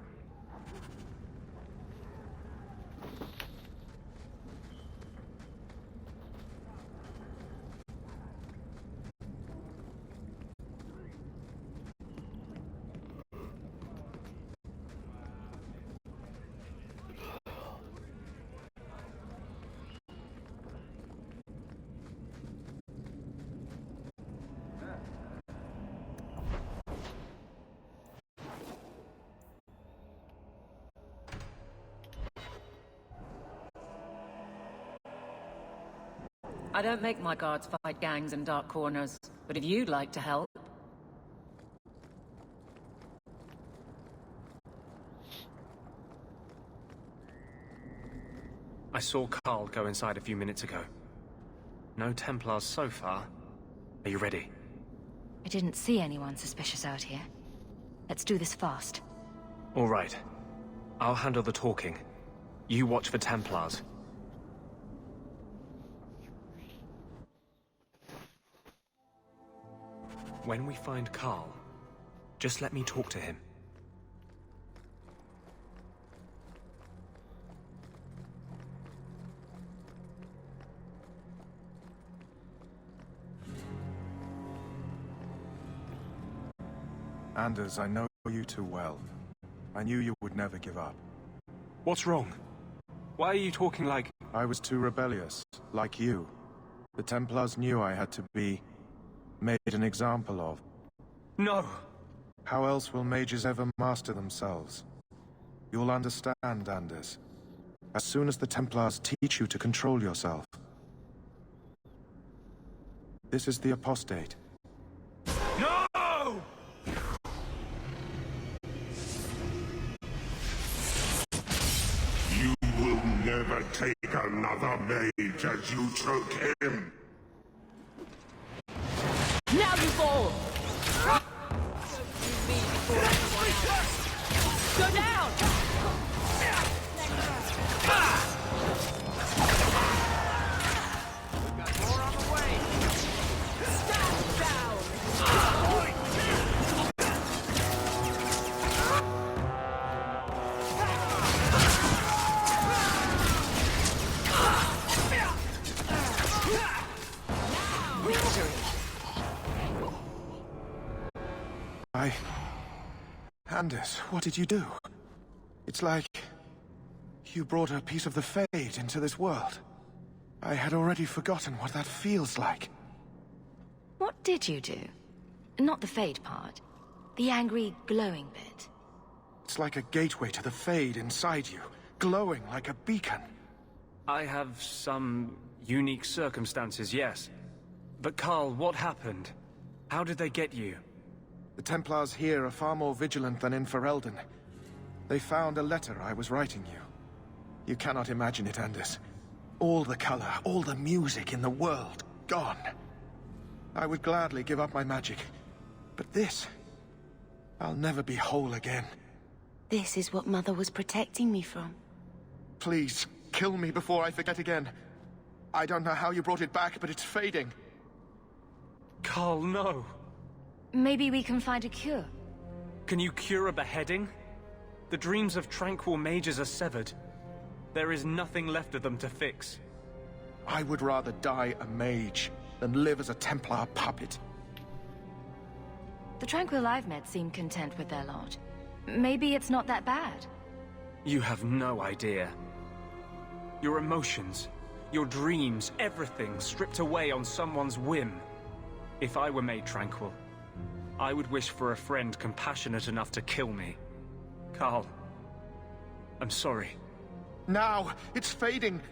I don't make my guards fight gangs in dark corners, but if you'd like to help... I saw Carl go inside a few minutes ago. No Templars so far. Are you ready? I didn't see anyone suspicious out here. Let's do this fast. All right. I'll handle the talking. You watch for Templars. When we find Carl, just let me talk to him. Anders, I know you too well. I knew you would never give up. What's wrong? Why are you talking like... I was too rebellious, like you. The Templars knew I had to be... made an example of. No! How else will mages ever master themselves? You'll understand, Anders. As soon as the Templars teach you to control yourself. This is the Apostate. No! You will never take another mage as you took him. Now you fall! Go down! We've got more on the way! Stand down! Anders, what did you do? It's like... you brought a piece of the Fade into this world. I had already forgotten what that feels like. What did you do? Not the Fade part. The angry, glowing bit. It's like a gateway to the Fade inside you, glowing like a beacon. I have some unique circumstances, yes. But Carl, what happened? How did they get you? The Templars here are far more vigilant than in Ferelden. They found a letter I was writing you. You cannot imagine it, Anders. All the color, all the music in the world, gone. I would gladly give up my magic. But this... I'll never be whole again. This is what Mother was protecting me from. Please, kill me before I forget again. I don't know how you brought it back, but it's fading. Carl, no. Maybe we can find a cure. Can you cure a beheading? The dreams of tranquil mages are severed. There is nothing left of them to fix. I would rather die a mage. than live as a Templar puppet. The Tranquil I've met seem content with their lot. Maybe it's not that bad. You have no idea. Your emotions, your dreams, everything stripped away on someone's whim. If I were made tranquil, I would wish for a friend compassionate enough to kill me. Carl, I'm sorry. Now, it's fading.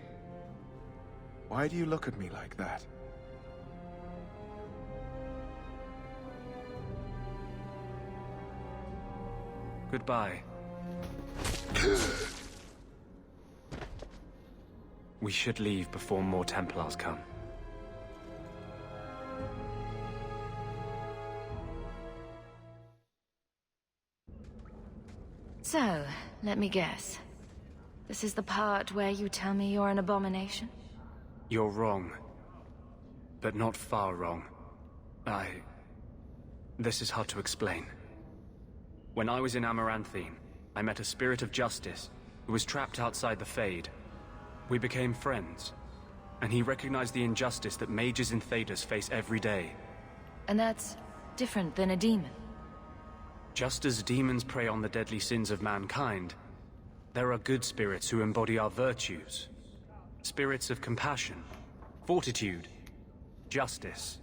Why do you look at me like that? Goodbye. We should leave before more Templars come. So, let me guess. This is the part where you tell me you're an abomination? You're wrong. But not far wrong. This is hard to explain. When I was in Amaranthine, I met a spirit of justice who was trapped outside the Fade. We became friends, and he recognized the injustice that mages in Thedas face every day. And that's different than a demon. Just as demons prey on the deadly sins of mankind, there are good spirits who embody our virtues. Spirits of compassion, fortitude, justice.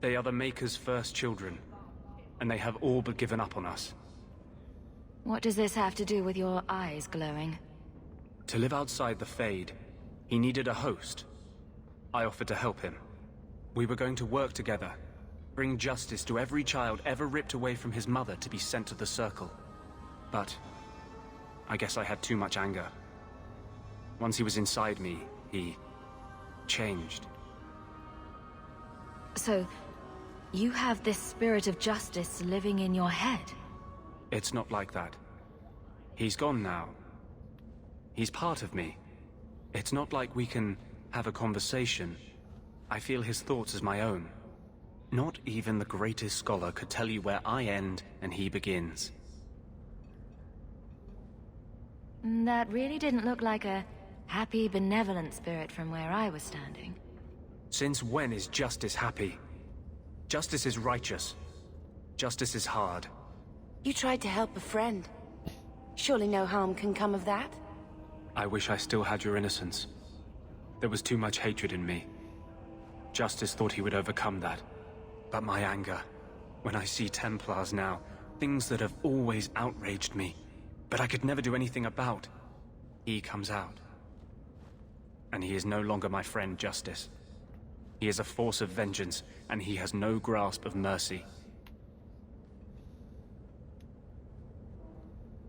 They are the Maker's first children, and they have all but given up on us. What does this have to do with your eyes glowing? To live outside the Fade, he needed a host. I offered to help him. We were going to work together, bring justice to every child ever ripped away from his mother to be sent to the Circle. But I guess I had too much anger. Once he was inside me, he changed. So, you have this spirit of justice living in your head? It's not like that. He's gone now. He's part of me. It's not like we can have a conversation. I feel his thoughts as my own. Not even the greatest scholar could tell you where I end and he begins. That really didn't look like a happy, benevolent spirit from where I was standing. Since when is justice happy? Justice is righteous. Justice is hard. You tried to help a friend. Surely no harm can come of that? I wish I still had your innocence. There was too much hatred in me. Justice thought he would overcome that. But my anger, when I see Templars now, things that have always outraged me, but I could never do anything about, he comes out. And he is no longer my friend, Justice. He is a force of vengeance, and he has no grasp of mercy.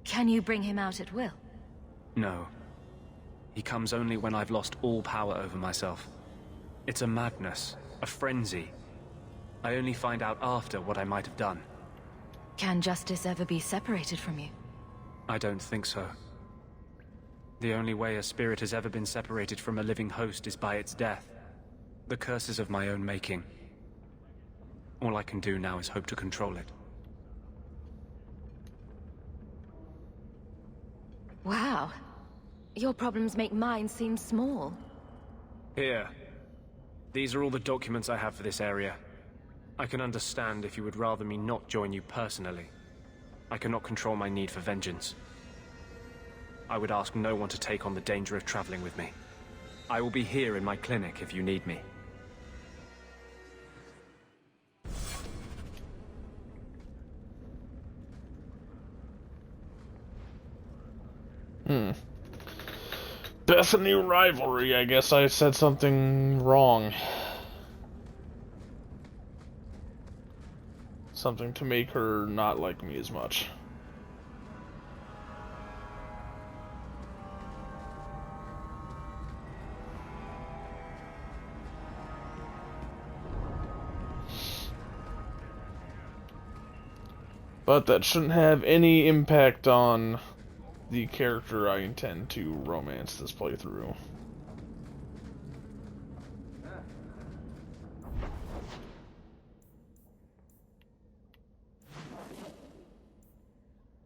Can you bring him out at will? No. He comes only when I've lost all power over myself. It's a madness, a frenzy. I only find out after what I might have done. Can justice ever be separated from you? I don't think so. The only way a spirit has ever been separated from a living host is by its death. The curse is of my own making. All I can do now is hope to control it. Wow. Your problems make mine seem small. Here. These are all the documents I have for this area. I can understand if you would rather me not join you personally. I cannot control my need for vengeance. I would ask no one to take on the danger of traveling with me. I will be here in my clinic if you need me. Bethany rivalry, I guess I said something wrong. Something to make her not like me as much. But that shouldn't have any impact on the character I intend to romance this playthrough.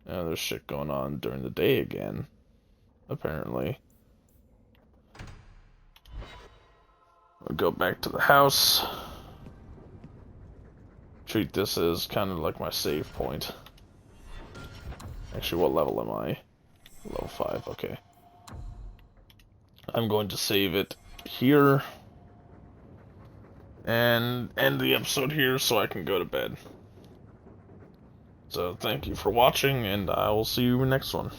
Now there's shit going on during the day again, apparently. I'll go back to the house. treat this as kind of like my save point. Actually, what level am I? Level 5, okay. I'm going to save it here and end the episode here so I can go to bed. So thank you for watching, and I will see you in the next one.